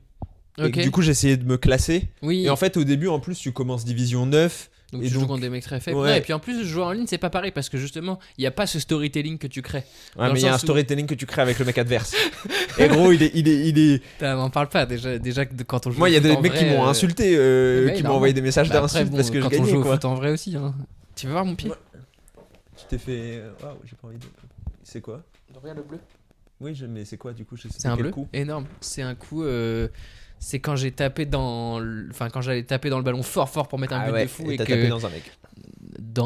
F: Et
E: Ok.
F: que, du coup, j'essayais de me classer.
E: Oui.
F: Et en fait, au début, en plus, tu commences Division 9.
E: Donc
F: et
E: tu joues
F: donc-
E: contre des mecs très faibles.
F: Ouais.
E: Ouais, et puis en plus, jouer en ligne, c'est pas pareil parce que justement, il n'y a pas ce storytelling que tu crées.
F: Ouais,
E: Dans
F: mais il y
E: le
F: a un
E: sens où-
F: storytelling que tu crées avec le mec adverse. Et gros, il est.
E: Putain, m'en parle pas déjà que quand on joue.
F: Moi, il y a
E: au foot
F: des
E: en
F: mecs qui
E: vrai,
F: m'ont insulté,
E: ouais,
F: qui m'ont
E: normal.
F: envoyé des messages
E: Bah après,
F: d'insultes
E: bon,
F: parce que je
E: quand on
F: gagnais,
E: joue au
F: quoi.
E: foot en vrai aussi. Hein. Tu veux voir mon pied?
F: Ouais. Tu t'es fait. Waouh, j'ai pas envie de. C'est quoi?
E: Regarde le bleu.
F: Oui, mais c'est quoi du coup?
E: C'est un bleu énorme. C'est un coup. C'est quand j'ai tapé dans. Enfin, quand j'allais taper dans le ballon fort pour mettre un but de fou
F: et
E: et
F: t'as
E: que.
F: tapé dans un mec.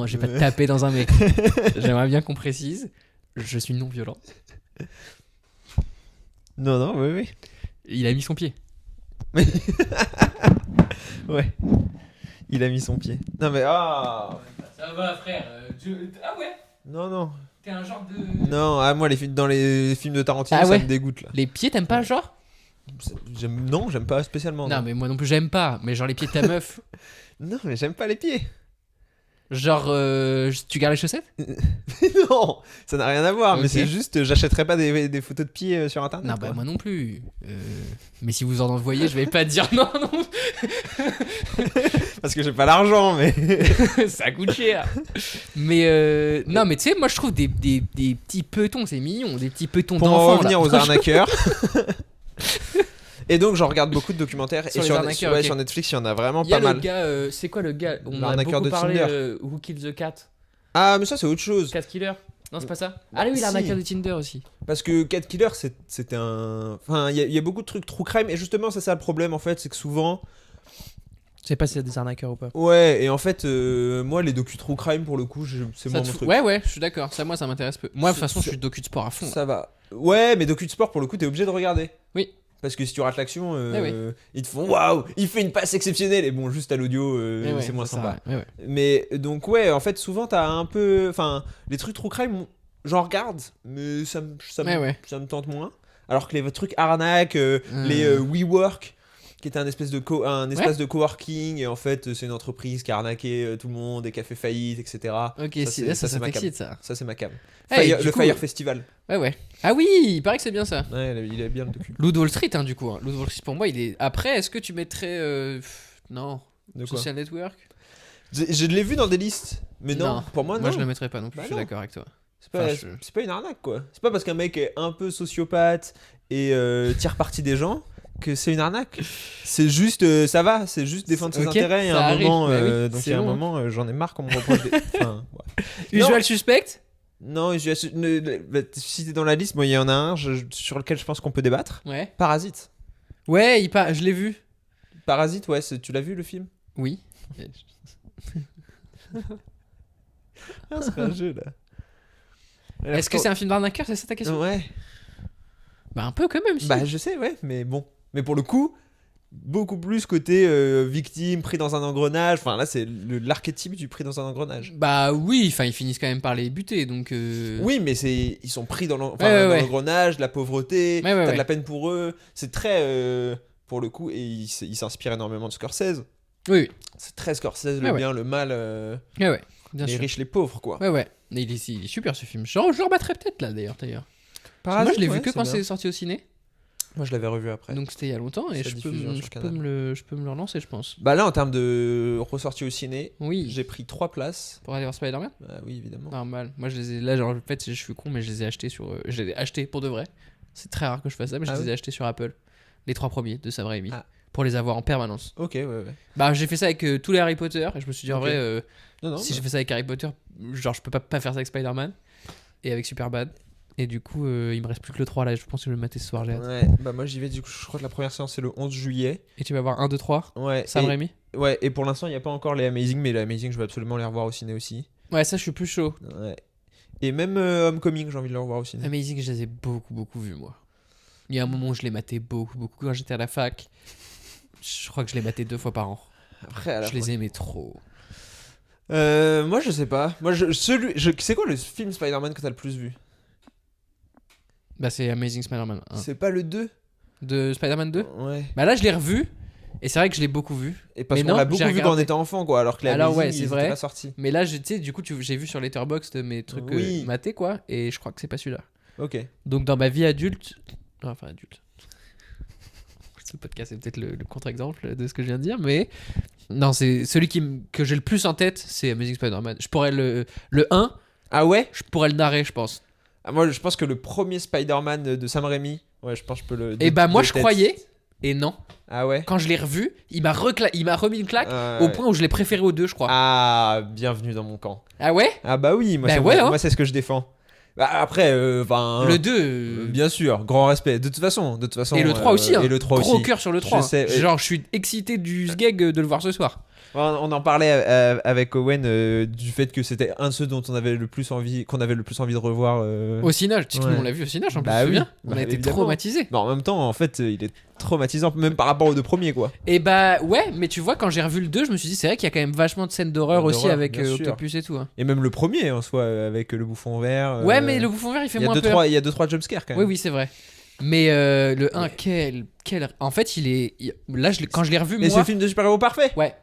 E: J'ai pas tapé dans un mec. J'aimerais bien qu'on précise. Je suis non violent.
F: Non, oui.
E: Il a mis son pied.
F: Ouais. Il a mis son pied. Non, mais. Ah
E: Ça va, frère. Ah ouais.
F: Non.
E: T'es un genre de.
F: Non, moi, dans les films de Tarantino,
E: Ah ouais.
F: ça me dégoûte là.
E: Les pieds, t'aimes pas, genre?
F: Non, j'aime pas spécialement.
E: Non, mais moi non plus, j'aime pas. Mais genre les pieds de ta meuf.
F: Non, mais j'aime pas les pieds.
E: Genre, tu gardes les chaussettes?
F: Non, ça n'a rien à voir, mais
E: Ok.
F: c'est juste, j'achèterais pas des photos de pieds sur internet.
E: Non,
F: quoi.
E: bah moi non plus. Mais si vous en envoyez, je vais pas dire non.
F: Parce que j'ai pas l'argent, mais.
E: Ça coûte cher. Mais non, mais tu sais, moi je trouve des petits petons, c'est mignon. Des petits petons
F: Pour en
E: d'enfants.
F: revenir
E: là.
F: aux arnaqueurs. Et donc, j'en regarde beaucoup de documentaires.
E: Sur
F: et
E: les arnaqueurs,
F: ouais,
E: ok.
F: sur Netflix, il y en a vraiment
E: Il y a
F: pas
E: le
F: mal.
E: gars, c'est quoi le gars? On a
F: L'arnaqueur
E: beaucoup
F: de
E: parlé,
F: Tinder.
E: Who Killed the Cat?
F: Ah, mais ça, c'est autre chose.
E: Cat Killer? Non, c'est pas ça? Ah oui,
F: Si.
E: l'arnaqueur de Tinder aussi.
F: Parce que Cat Killer, c'était un. Enfin, il y a beaucoup de trucs true crime. Et justement, c'est ça le problème, en fait. C'est que souvent.
E: Je sais pas si c'est des arnaqueurs ou pas.
F: Ouais, et en fait, moi, les docu true crime, pour le coup, c'est
E: Ça
F: moins
E: te
F: mon
E: fout-
F: truc.
E: Ouais, je suis d'accord. Ça, moi, ça m'intéresse peu. Moi, de toute façon, je
F: c'est-
E: suis docu de sport à fond.
F: Ça va. Ouais, mais docu de sport, pour le coup, t'es obligé de regarder.
E: Oui.
F: Parce que si tu rates l'action,
E: oui.
F: ils te font waouh, il fait une passe exceptionnelle. Et bon, juste à l'audio,
E: Eh ouais,
F: c'est moins
E: ça,
F: sympa.
E: ouais.
F: Mais donc, ouais, en fait, souvent, t'as un peu. Enfin, les trucs true crime, j'en regarde, mais ça me tente moins. Alors que les trucs arnaque, les WeWork, qui était un espèce de espace de coworking, et en fait, c'est une entreprise qui a arnaqué tout le monde et qui a fait faillite, etc.
E: Ok,
F: Ça,
E: ça
F: c'est ma cam.
E: t'excite ça.
F: Ça, c'est ma cam.
E: Eh, et
F: Le
E: du coup-
F: Fire Festival.
E: Ouais. Ah oui, il paraît que c'est bien ça.
F: Ouais, il est bien le docu.
E: Loot Wall Street, hein, du coup. Hein. Loot Wall Street, pour moi, il est. Après, est-ce que tu mettrais. Non.
F: De quoi?
E: Social Network?
F: Je l'ai vu dans des listes, mais non,
E: Non.
F: pour moi, non.
E: Moi, je le mettrais pas non plus.
F: Bah
E: je suis
F: non.
E: d'accord avec toi.
F: C'est pas,
E: Enfin,
F: c'est pas une arnaque, quoi. C'est pas parce qu'un mec est un peu sociopathe et tire parti des gens que c'est une arnaque. C'est juste, ça va, c'est juste défendre ses
E: Ok,
F: intérêts. Et
E: ça
F: à un
E: arrive,
F: moment,
E: bah oui,
F: donc
E: c'est
F: il y a un
E: long, hein.
F: moment, j'en ai marre qu'on me reproche des. Enfin, ouais.
E: Usual Suspect?
F: Non, si t'es dans la liste, moi, il y en a un sur lequel je pense qu'on peut débattre.
E: Ouais.
F: Parasite.
E: Ouais, je l'ai vu.
F: Parasite, ouais, tu l'as vu le film?
E: Oui.
F: Ah, c'est un jeu là.
E: Est-ce que c'est un film d'arnaqueur, c'est ça ta question?
F: Ouais.
E: Bah un peu quand même, si.
F: Bah je sais, ouais, mais bon. Mais pour le coup, beaucoup plus côté victime, pris dans un engrenage. Enfin là, c'est l'archétype du pris dans un engrenage.
E: Bah oui, enfin ils finissent quand même par les buter, donc...
F: Oui, mais ils sont pris dans
E: Ouais.
F: l'engrenage, la pauvreté,
E: Ouais,
F: t'as de la peine pour eux. C'est très, pour le coup, et il s'inspire énormément de Scorsese.
E: Oui,
F: C'est très Scorsese, le
E: Ouais,
F: bien, le mal,
E: ouais, bien
F: les
E: sûr.
F: riches, les pauvres, quoi.
E: Ouais. Mais il est super ce film. Je le rebattrai peut-être là d'ailleurs.
F: Parasite,
E: Moi je l'ai vu
F: ouais,
E: que quand
F: bien.
E: c'est sorti au ciné,
F: Moi, je l'avais revu après.
E: donc c'était il y a longtemps et
F: Sa
E: je
F: diffusion sur Canal.
E: peux me le relancer, je pense.
F: Bah là, en termes de ressortie au ciné,
E: Oui,
F: j'ai pris 3 places.
E: pour aller voir Spider-Man.
F: Bah oui, évidemment.
E: Normal. Moi je les ai là, genre en fait je suis con, mais je les ai achetés je les ai achetés pour de vrai. C'est très rare que je fasse ça, mais je
F: Ah
E: les
F: ouais
E: ai achetés sur Apple. Les 3 premiers de Sam Raimi.
F: Ah.
E: Pour les avoir en permanence.
F: Ok, ouais.
E: Bah j'ai fait ça avec tous les Harry Potter et je me suis dit en
F: Ok.
E: vrai
F: Non,
E: si
F: bah.
E: j'ai fait ça avec Harry Potter, genre je peux pas faire ça avec Spider-Man et avec Superbad. Et du coup il me reste plus que le 3 là, je pense que je vais le mater ce soir, j'ai hâte.
F: Ouais, bah moi j'y vais, du coup, je crois que la première séance c'est le 11 juillet.
E: Et tu vas voir 1, 2, 3
F: Ouais,
E: Sam
F: et,
E: Raimi.
F: ouais, et pour l'instant, il n'y a pas encore les Amazing, mais les Amazing, je vais absolument les revoir au ciné aussi.
E: Ouais, ça je suis plus chaud.
F: Ouais. Et même Homecoming, j'ai envie de le revoir au ciné.
E: Amazing, je les ai beaucoup vus moi. Il y a un moment où je les matais beaucoup quand j'étais à la fac. Je crois que je les matais 2 fois par an.
F: Après, à la
E: Je les aimais trop.
F: Moi, je sais pas. Moi, c'est quoi le film Spider-Man que t'as le plus vu?
E: Bah c'est Amazing Spider-Man 1.
F: C'est pas le 2?
E: De Spider-Man 2.
F: Ouais.
E: Bah là je l'ai revu. Et c'est vrai que je l'ai beaucoup vu.
F: Et parce
E: Mais
F: qu'on
E: non,
F: l'a beaucoup
E: j'ai
F: vu quand on
E: regardé.
F: était enfant, quoi. Alors que les
E: Alors,
F: Amazing,
E: ouais, c'est
F: ils étaient
E: vrai.
F: pas sortis.
E: Mais là, tu sais, du coup, j'ai vu sur Letterboxd mes trucs
F: Oui.
E: matés, quoi. Et je crois que c'est pas celui-là.
F: Ok.
E: Donc, dans ma vie adulte. Enfin, adulte. Ce podcast, c'est peut-être le contre-exemple de ce que je viens de dire. Mais. Non, c'est celui que j'ai le plus en tête, c'est Amazing Spider-Man. Je pourrais le 1,
F: Ah ouais?
E: je pourrais le narrer, je pense.
F: Ah, moi, je pense que le premier Spider-Man de Sam Raimi, ouais, je pense que je peux le.
E: Et bah, moi,
F: de
E: je
F: tête.
E: croyais. Et non.
F: Ah ouais?
E: Quand je l'ai revu, il m'a remis une claque au
F: Ouais.
E: point où je l'ai préféré aux 2, je crois.
F: Ah, bienvenue dans mon camp.
E: Ah ouais?
F: Ah bah oui, moi,
E: Bah
F: c'est,
E: ouais, hein.
F: moi c'est ce que je défends. Bah après, enfin.
E: Le 2.
F: Bien sûr, grand respect. De toute façon.
E: Et le 3 aussi, hein.
F: Et le 3
E: Gros
F: aussi.
E: cœur sur le 3.
F: Je sais, et-
E: Genre, je suis excité du sgeg de le voir ce soir.
F: On en parlait avec Owen du fait que c'était un de ceux dont on avait le plus envie, qu'on avait le plus envie de revoir.
E: Au Cinoche, tu sais que
F: Ouais.
E: nous, on l'a vu au Cinoche en plus,
F: Bah
E: tu te
F: oui.
E: souviens On
F: Bah,
E: a été
F: évidemment.
E: traumatisés.
F: Mais en même temps, en fait, il est traumatisant, même par rapport aux 2 premiers, quoi.
E: Et bah ouais, mais tu vois, quand j'ai revu le 2, je me suis dit, c'est vrai qu'il y a quand même vachement de scènes d'horreur aussi
F: D'horreur,
E: avec
F: bien sûr.
E: Octopus et tout. Hein.
F: Et même le premier, en soi, avec le bouffon vert.
E: Ouais, mais le bouffon vert, il fait
F: il y a
E: moins
F: deux,
E: peur.
F: trois, il y a 2-3 jumpscares quand même.
E: Oui, c'est vrai. Mais le 1, quel... En fait, là, quand je l'ai revu,
F: Mais c'est
E: moi...
F: le film de super-héros parfait.
E: Ouais.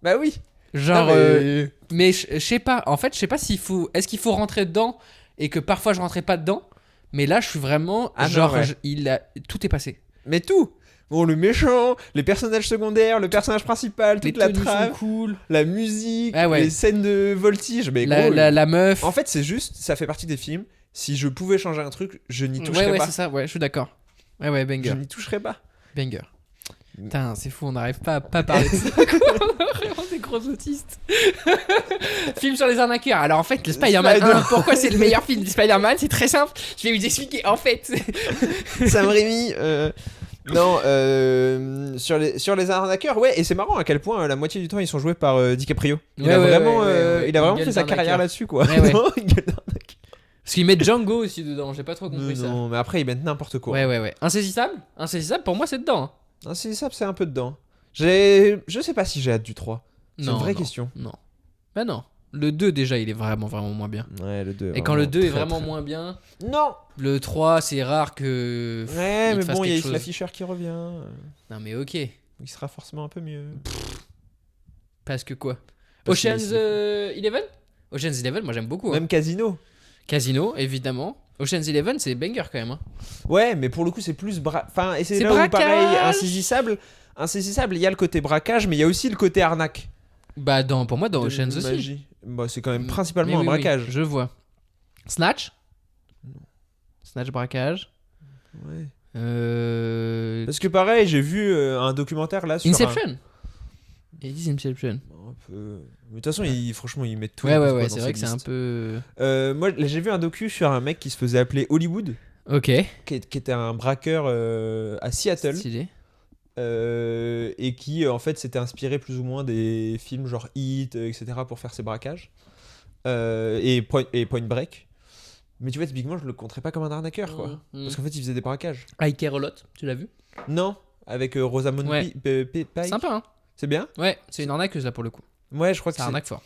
F: Bah oui.
E: Genre...
F: Non, mais-
E: Mais je sais pas, en fait, je sais pas s'il faut... Est-ce qu'il faut rentrer dedans et que parfois je rentrais pas dedans. Mais là, je suis vraiment...
F: Ah non,
E: genre,
F: ouais.
E: tout est passé.
F: Mais tout. Bon, le méchant, les personnages secondaires, le personnage principal,
E: Les
F: toute la
E: tenues
F: trame,
E: sont cool.
F: la musique,
E: Ah ouais.
F: les scènes de voltige. Mais
E: La,
F: gros,
E: la meuf...
F: en fait, c'est juste, ça fait partie des films. Si je pouvais changer un truc, je n'y
E: ouais,
F: toucherais
E: ouais,
F: pas.
E: c'est ça, ouais, je suis d'accord. Ouais,
F: Je
E: banger.
F: n'y toucherais pas.
E: Banger. Putain, c'est fou, on n'arrive pas à pas parler de ça. On est vraiment des gros autistes. Film sur les arnaqueurs. Alors en fait, le Spider-Man 1, pourquoi c'est le meilleur film de Spider-Man? C'est très simple. Je vais vous expliquer. En fait,
F: Sam Raimi, non, sur les arnaqueurs, ouais, et c'est marrant à quel point la moitié du temps ils sont joués par DiCaprio. Il a vraiment, il a vraiment fait sa carrière là-dessus, quoi.
E: Ouais, ouais.
F: Non, il gueule d'arnaqueur.
E: parce qu'ils mettent Django aussi dedans. J'ai pas trop compris ça.
F: Non, mais après ils mettent n'importe quoi.
E: Ouais. Insaisissable? Insaisissable, pour moi, c'est dedans. Hein.
F: Ah, c'est un peu dedans. Je sais pas si j'ai hâte du 3. C'est une vraie
E: non,
F: question.
E: Non. Bah non. Le 2, déjà, il est vraiment moins bien.
F: Ouais, le 2.
E: Et quand le 2 est vraiment moins bien,
F: Non.
E: le 3, c'est rare que.
F: Ouais,
E: il
F: mais
E: te fasse
F: bon, il y a
E: quelque
F: Isla
E: chose.
F: Fisher qui revient.
E: Non, mais ok.
F: Il sera forcément un peu mieux.
E: Parce que quoi?
F: Parce que
E: Ocean's 11? Ocean's 11, moi j'aime beaucoup. Hein.
F: Même Casino.
E: Casino, évidemment. Ocean's 11, c'est banger quand même. Hein.
F: Ouais, mais pour le coup, c'est plus enfin, et c'est
E: C'est
F: là où pareil,
E: braquage.
F: insaisissable, il y a le côté braquage, mais il y a aussi le côté arnaque.
E: Bah, pour moi, dans
F: de
E: Ocean's aussi.
F: magie. Bah, c'est quand même principalement
E: Mais
F: un
E: oui,
F: braquage.
E: je vois. Snatch? Snatch, braquage.
F: Ouais.
E: Euh...
F: Parce que pareil, j'ai vu un documentaire là sur
E: Inception? Ils disent Inception.
F: un peu. Mais de toute façon, franchement, ils mettent tout.
E: Ouais,
F: n'importe quoi
E: c'est
F: dans
E: vrai
F: cette
E: que c'est un
F: liste.
E: peu.
F: Moi, là, j'ai vu un docu sur un mec qui se faisait appeler Hollywood,
E: Ok.
F: qui était un braqueur à Seattle.
E: Stylé.
F: Et qui en fait s'était inspiré plus ou moins des films genre Heat, etc. pour faire ses braquages et Point Break. Mais tu vois, typiquement, je le compterais pas comme un arnaqueur, quoi. Parce qu'en fait, il faisait des braquages.
E: I Care a Lot, tu l'as vu?
F: Non, avec Rosamund
E: Ouais.
F: Pike.
E: Sympa, hein?
F: C'est bien.
E: Ouais, c'est une arnaqueuse là pour le coup.
F: Ouais, je crois que
E: C'est arnaque fort.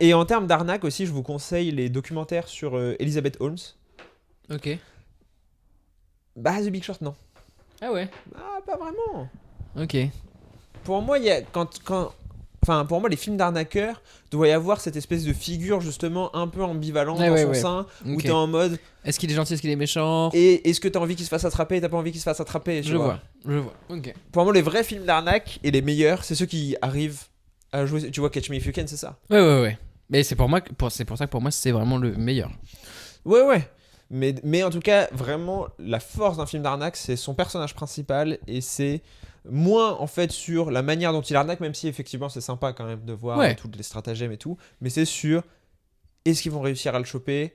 F: Et en termes d'arnaque aussi, je vous conseille les documentaires sur Elizabeth Holmes.
E: Ok.
F: Bah, The Big Short, non.
E: Ah ouais.
F: Ah, pas vraiment.
E: Ok.
F: Pour moi, il y a Enfin, pour moi, les films d'arnaqueurs doit y avoir cette espèce de figure justement un peu ambivalente dans son sein, où
E: Ok.
F: t'es en mode
E: Est-ce qu'il est gentil, est-ce qu'il est méchant?
F: et est-ce que t'as envie qu'il se fasse attraper et t'as pas envie qu'il se fasse attraper, tu
E: Je
F: vois.
E: vois. Ok.
F: Pour moi, les vrais films d'arnaque et les meilleurs, c'est ceux qui arrivent à jouer. Tu vois, Catch Me If You Can, c'est ça.
E: Ouais. Mais c'est pour ça que pour moi c'est vraiment le meilleur.
F: Ouais. Mais en tout cas, vraiment, la force d'un film d'arnaque, c'est son personnage principal et c'est moins en fait sur la manière dont il arnaque, même si effectivement c'est sympa quand même de voir toutes les stratagèmes et tout, mais c'est sur est-ce qu'ils vont réussir à le choper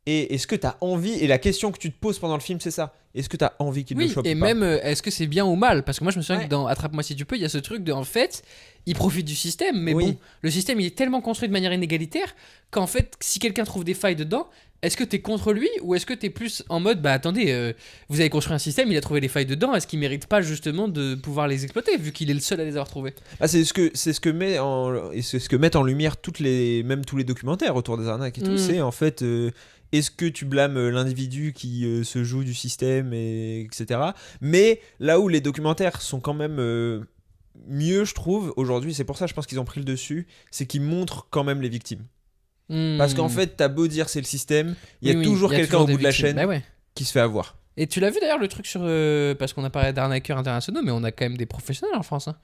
F: et est-ce que t'as envie, et la question que tu te poses pendant le film c'est ça, est-ce que t'as envie qu'il le chope
E: et
F: ou pas.
E: même est-ce que c'est bien ou mal? Parce que moi je me souviens que dans Attrape-moi si tu peux, il y a ce truc de en fait, il profite du système, mais bon, le système il est tellement construit de manière inégalitaire qu'en fait, si quelqu'un trouve des failles dedans, est-ce que t'es contre lui ou est-ce que t'es plus en mode bah attendez, vous avez construit un système, il a trouvé des failles dedans, est-ce qu'il mérite pas justement de pouvoir les exploiter vu qu'il est le seul à les avoir trouvées?
F: C'est ce que mettent en lumière tous les documentaires autour des arnaques et tout, c'est en fait est-ce que tu blâmes l'individu qui se joue du système, etc. Mais là où les documentaires sont quand même mieux, je trouve, aujourd'hui, c'est pour ça je pense qu'ils ont pris le dessus, c'est qu'ils montrent quand même les victimes. Parce qu'en fait, t'as beau dire c'est le système, il y a toujours quelqu'un au bout de la chaîne qui se fait avoir.
E: Et tu l'as vu d'ailleurs le truc sur... parce qu'on a parlé d'arnaqueurs internationaux, mais on a quand même des professionnels en France. Hein.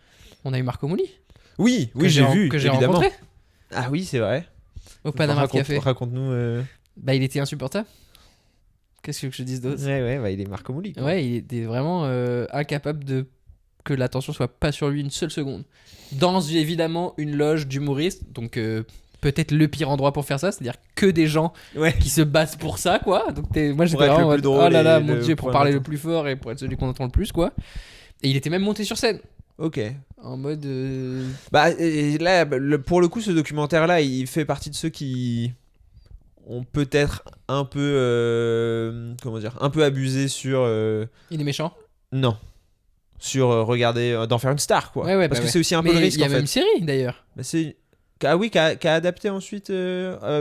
E: On a eu Marco Mouli.
F: Oui, j'ai vu,
E: que j'ai
F: évidemment.
E: rencontré.
F: Ah oui, c'est vrai.
E: Au Panama Café.
F: Raconte-nous...
E: Bah il était insupportable. Qu'est-ce que je te dise d'autre?
F: Ouais, il est Marco Mouli.
E: Ouais, il était vraiment incapable de que l'attention soit pas sur lui une seule seconde. Dans évidemment une loge d'humoristes, donc peut-être le pire endroit pour faire ça, c'est-à-dire que des gens qui se battent pour ça, quoi. Donc moi j'étais vraiment en mode, oh là là, mon dieu, pour parler le plus fort et pour être celui qu'on entend le plus, quoi. Et il était même monté sur scène.
F: Ok.
E: En mode.
F: Bah et là, pour le coup, ce documentaire-là, il fait partie de ceux qui ont peut-être un peu, un peu abusé sur.
E: Il est méchant.
F: Non. Sur regarder, d'en faire une star, quoi.
E: Ouais,
F: parce que c'est aussi un peu le risque.
E: Il y a
F: en
E: même
F: fait.
E: une série d'ailleurs.
F: Bah, c'est. Ah oui, qui a adapté ensuite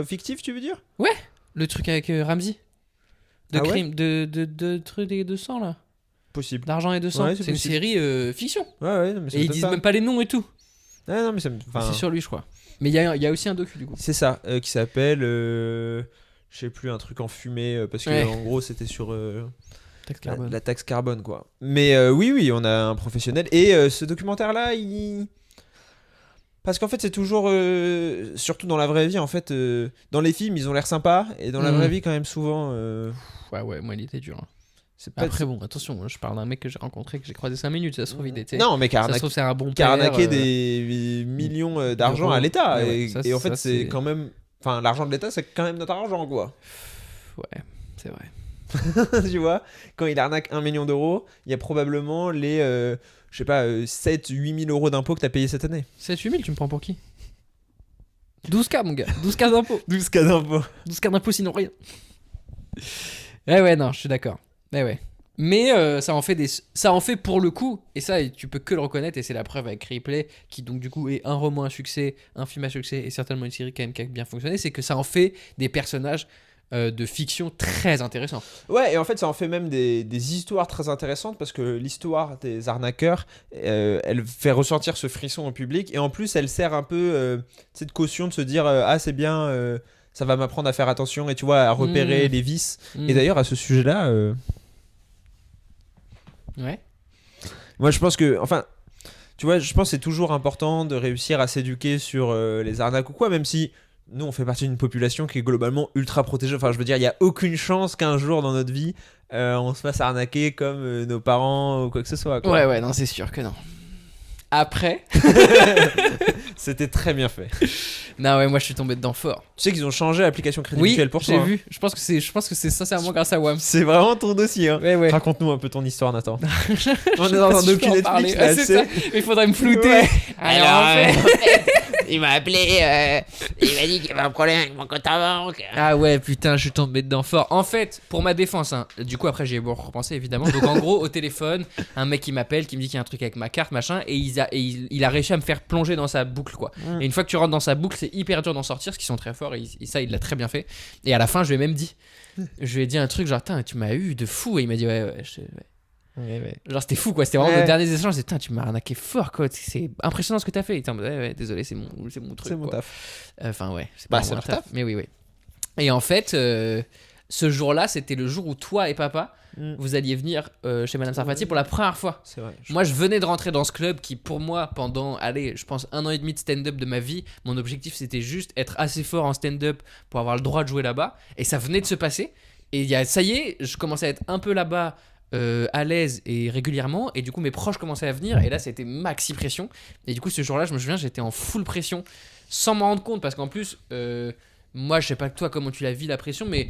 F: fictif, tu veux dire?
E: Ouais, le truc avec Ramsey. De
F: Ah ouais
E: crime, de trucs de sang là.
F: Possible.
E: D'argent et de sang.
F: Ouais,
E: c'est une série fiction.
F: Ouais, non, mais
E: et ils disent même pas les noms et tout.
F: Ouais, non, mais
E: c'est sur lui, je crois. Mais il y a aussi un docu du coup.
F: C'est ça, qui s'appelle, je sais plus, un truc en fumée, parce que en gros c'était sur la taxe carbone, quoi. Mais oui, on a un professionnel. Et ce documentaire-là, parce qu'en fait c'est toujours, surtout dans la vraie vie, en fait, dans les films ils ont l'air sympas, et dans la vraie vie quand même souvent...
E: Ouais, moi il était dur. Hein.
F: Après
E: bon, attention, je parle d'un mec que j'ai rencontré, que j'ai croisé 5 minutes, ça se trouve il était...
F: Non, mais
E: ça se trouve c'est un bon
F: qui a
E: père,
F: arnaqué des millions d'argent à l'État, et en fait c'est quand même... Enfin, l'argent de l'État c'est quand même notre argent, quoi.
E: Ouais, c'est vrai.
F: Tu vois, quand il arnaque 1 million d'euros, il y a probablement les, je sais pas, 7-8 000 euros d'impôts que t'as payé cette année.
E: 7-8 000, tu me prends pour qui? 12K, mon gars. 12K d'impôts.
F: 12K d'impôts.
E: 12K d'impôts, sinon rien. Ouais, non, je suis d'accord. Ouais. Mais ça en fait pour le coup, et ça, tu peux que le reconnaître, et c'est la preuve avec Ripley, qui donc du coup est un roman à succès, un film à succès, et certainement une série quand même qui a bien fonctionné, c'est que ça en fait des personnages de fiction très intéressants. Ouais,
F: et en fait ça en fait même des histoires très intéressantes, parce que l'histoire des arnaqueurs, elle fait ressentir ce frisson au public, et en plus elle sert un peu cette caution de se dire ah c'est bien, ça va m'apprendre à faire attention, et tu vois, à repérer les vices. Et d'ailleurs à ce sujet-là...
E: Ouais.
F: Moi je pense que, enfin, tu vois, je pense que c'est toujours important de réussir à s'éduquer sur les arnaques ou quoi, même si nous on fait partie d'une population qui est globalement ultra protégée. Enfin, je veux dire, il n'y a aucune chance qu'un jour dans notre vie on se fasse arnaquer comme nos parents ou quoi que ce soit, quoi.
E: Ouais, non, c'est sûr que non. après.
F: C'était très bien fait.
E: Non, ouais, moi je suis tombé dedans fort.
F: Tu sais qu'ils ont changé l'application Crédit
E: Oui,
F: Mutuel pour toi.
E: j'ai
F: hein.
E: vu. Je pense que c'est sincèrement grâce à WAM.
F: C'est vraiment ton dossier. Hein.
E: Ouais, ouais.
F: Raconte-nous un peu ton histoire, Nathan.
E: Je sais
F: On est
E: pas
F: dans un
E: si je
F: docu
E: peux en
F: Netflix,
E: parler.
F: là,
E: Ouais,
F: tu
E: c'est
F: sais.
E: ça. Il faudrait me flouter.
F: Ouais.
E: Alors, en fait,
G: Il m'a appelé, il m'a dit qu'il y avait un problème avec mon compte en banque.
E: Ah ouais, putain, je suis tombé dedans fort. En fait, pour ma défense, hein, du coup, après, j'ai beau repenser évidemment. Donc, en gros, au téléphone, un mec qui m'appelle, qui me dit qu'il y a un truc avec ma carte, machin, et il a réussi à me faire plonger dans sa boucle, quoi. Et une fois que tu rentres dans sa boucle, c'est hyper dur d'en sortir, parce qu'ils sont très forts, et ça, il l'a très bien fait. Et à la fin, je lui ai même dit, un truc genre, putain, tu m'as eu de fou, et il m'a dit, ouais. Genre, c'était fou, quoi. C'était vraiment
F: Ouais.
E: le dernier échange. Putain, tu m'as arnaqué fort, quoi. C'est impressionnant ce que t'as fait. Il était en mode, ouais, désolé, c'est mon truc.
F: C'est mon
E: quoi.
F: taf.
E: Enfin, ouais. C'est
F: Bah,
E: pas
F: c'est
E: vraiment
F: leur
E: un taf. Mais oui. Et en fait, ce jour-là, c'était le jour où toi et papa, vous alliez venir chez Madame Sarfati pour la première fois.
F: C'est vrai.
E: Moi, je venais de rentrer dans ce club qui, pour moi, pendant, allez, je pense 1 an et demi de stand-up de ma vie, mon objectif, c'était juste être assez fort en stand-up pour avoir le droit de jouer là-bas. Et ça venait de se passer. Et ça y est, je commençais à être un peu là-bas. À l'aise et régulièrement, et du coup mes proches commençaient à venir, et là c'était maxi pression. Et du coup ce jour-là, je me souviens, j'étais en full pression sans m'en rendre compte, parce qu'en plus moi je sais pas toi comment tu la vis la pression, mais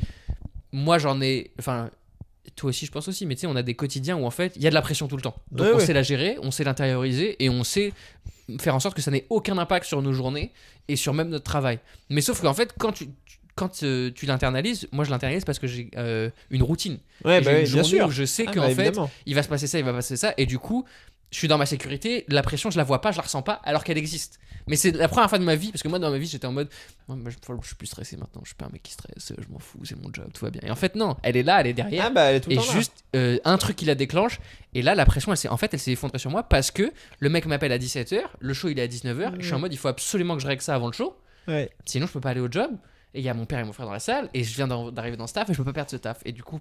E: moi j'en ai, enfin toi aussi je pense aussi, mais tu sais, on a des quotidiens où en fait il y a de la pression tout le temps, donc
F: Ouais,
E: on
F: ouais.
E: sait la gérer, on sait l'intérioriser, et on sait faire en sorte que ça n'ait aucun impact sur nos journées et sur même notre travail. Mais sauf qu'en fait quand tu l'internalises, moi je l'internalise parce que j'ai une routine.
F: Ouais,
E: Et
F: bah
E: j'ai
F: oui,
E: une
F: bien
E: journée
F: sûr.
E: où je sais
F: Ah,
E: qu'en
F: bah,
E: fait
F: évidemment.
E: il va se passer ça, il va passer ça, et du coup je suis dans ma sécurité, la pression je la vois pas, je la ressens pas alors qu'elle existe. Mais c'est la première fois de ma vie, parce que moi dans ma vie j'étais en mode ouais, je suis plus stressé maintenant, je suis pas un mec qui stresse, je m'en fous, c'est mon job, tout va bien. Et en fait non, elle est là, elle est derrière.
F: Ah bah elle est tout le
E: Et
F: temps là.
E: juste un truc qui la déclenche, et là la pression elle s'est effondrée sur moi parce que le mec m'appelle à 17h, le show il est à 19h, je suis en mode il faut absolument que je règle ça avant le show,
F: Ouais.
E: sinon je peux pas aller au job. Et il y a mon père et mon frère dans la salle, et je viens d'arriver dans ce taf, et je peux pas perdre ce taf. Et du coup,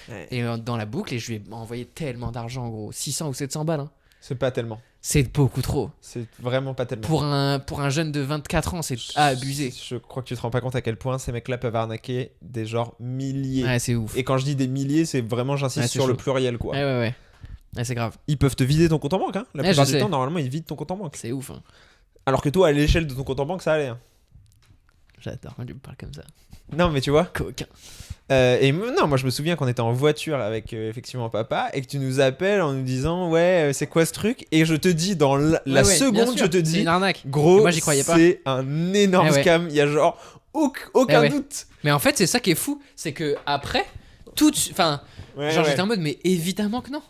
F: Ouais.
E: et dans la boucle, et je lui ai envoyé tellement d'argent, en gros, 600 ou 700 balles. Hein.
F: C'est pas tellement.
E: C'est beaucoup trop.
F: C'est vraiment pas tellement.
E: Pour un jeune de 24 ans, c'est abusé.
F: Je crois que tu te rends pas compte à quel point ces mecs-là peuvent arnaquer des genres milliers.
E: Ouais, c'est ouf.
F: Et quand je dis des milliers, c'est vraiment, j'insiste
E: Ouais, c'est
F: sur le
E: chaud.
F: pluriel, quoi.
E: Ouais. Ouais, c'est grave.
F: Ils peuvent te vider ton compte en banque, hein. La
E: Ouais,
F: plupart
E: je
F: du
E: sais.
F: temps, normalement, ils vident ton compte en banque.
E: C'est ouf. Hein.
F: Alors que toi, à l'échelle de ton compte en banque, ça allait. Hein.
E: J'adore quand tu me parles comme ça.
F: Non, mais tu vois.
E: Coquin.
F: Non, moi je me souviens qu'on était en voiture avec effectivement papa et que tu nous appelles en nous disant ouais, c'est quoi ce truc? Et je te dis dans la
E: Ouais, bien
F: seconde,
E: sûr,
F: je te
E: c'est
F: dis
E: une arnaque.
F: gros,
E: Et moi, j'y croyais pas.
F: c'est un énorme
E: Eh ouais.
F: scam. Il y a genre aucun
E: Eh ouais.
F: doute.
E: Mais en fait, c'est ça qui est fou, c'est que après, enfin,
F: Ouais,
E: genre
F: ouais.
E: j'étais en mode, mais évidemment que non.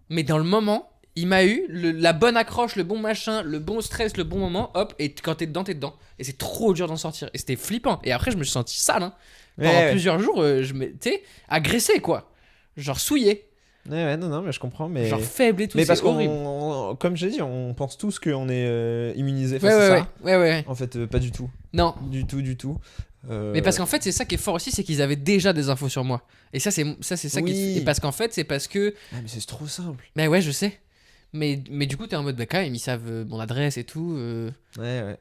E: Mais dans le moment, il m'a eu la bonne accroche, le bon machin, le bon stress, le bon moment, hop, et quand t'es dedans, t'es dedans. Et c'est trop dur d'en sortir. Et c'était flippant. Et après, je me suis senti sale, hein. Pendant
F: Ouais, ouais.
E: plusieurs jours, je m'étais agressé, quoi. Genre souillé,
F: Ouais, non, mais je comprends, mais.
E: genre faible et tout.
F: Mais parce
E: c'est horrible.
F: comme j'ai dit, on pense tous qu'on est immunisé
E: Ouais,
F: face à ça.
E: ouais.
F: En fait, pas du tout.
E: Non.
F: Du tout.
E: Mais parce qu'en fait, c'est ça qui est fort aussi, c'est qu'ils avaient déjà des infos sur moi. Et ça, c'est ça qui
F: Oui.
E: est. Et parce qu'en fait, c'est parce que.
F: Ah, mais c'est trop simple.
E: Mais ouais, je sais. Mais du coup, t'es en mode, bah quand même, ils savent mon adresse et tout.
F: Ouais.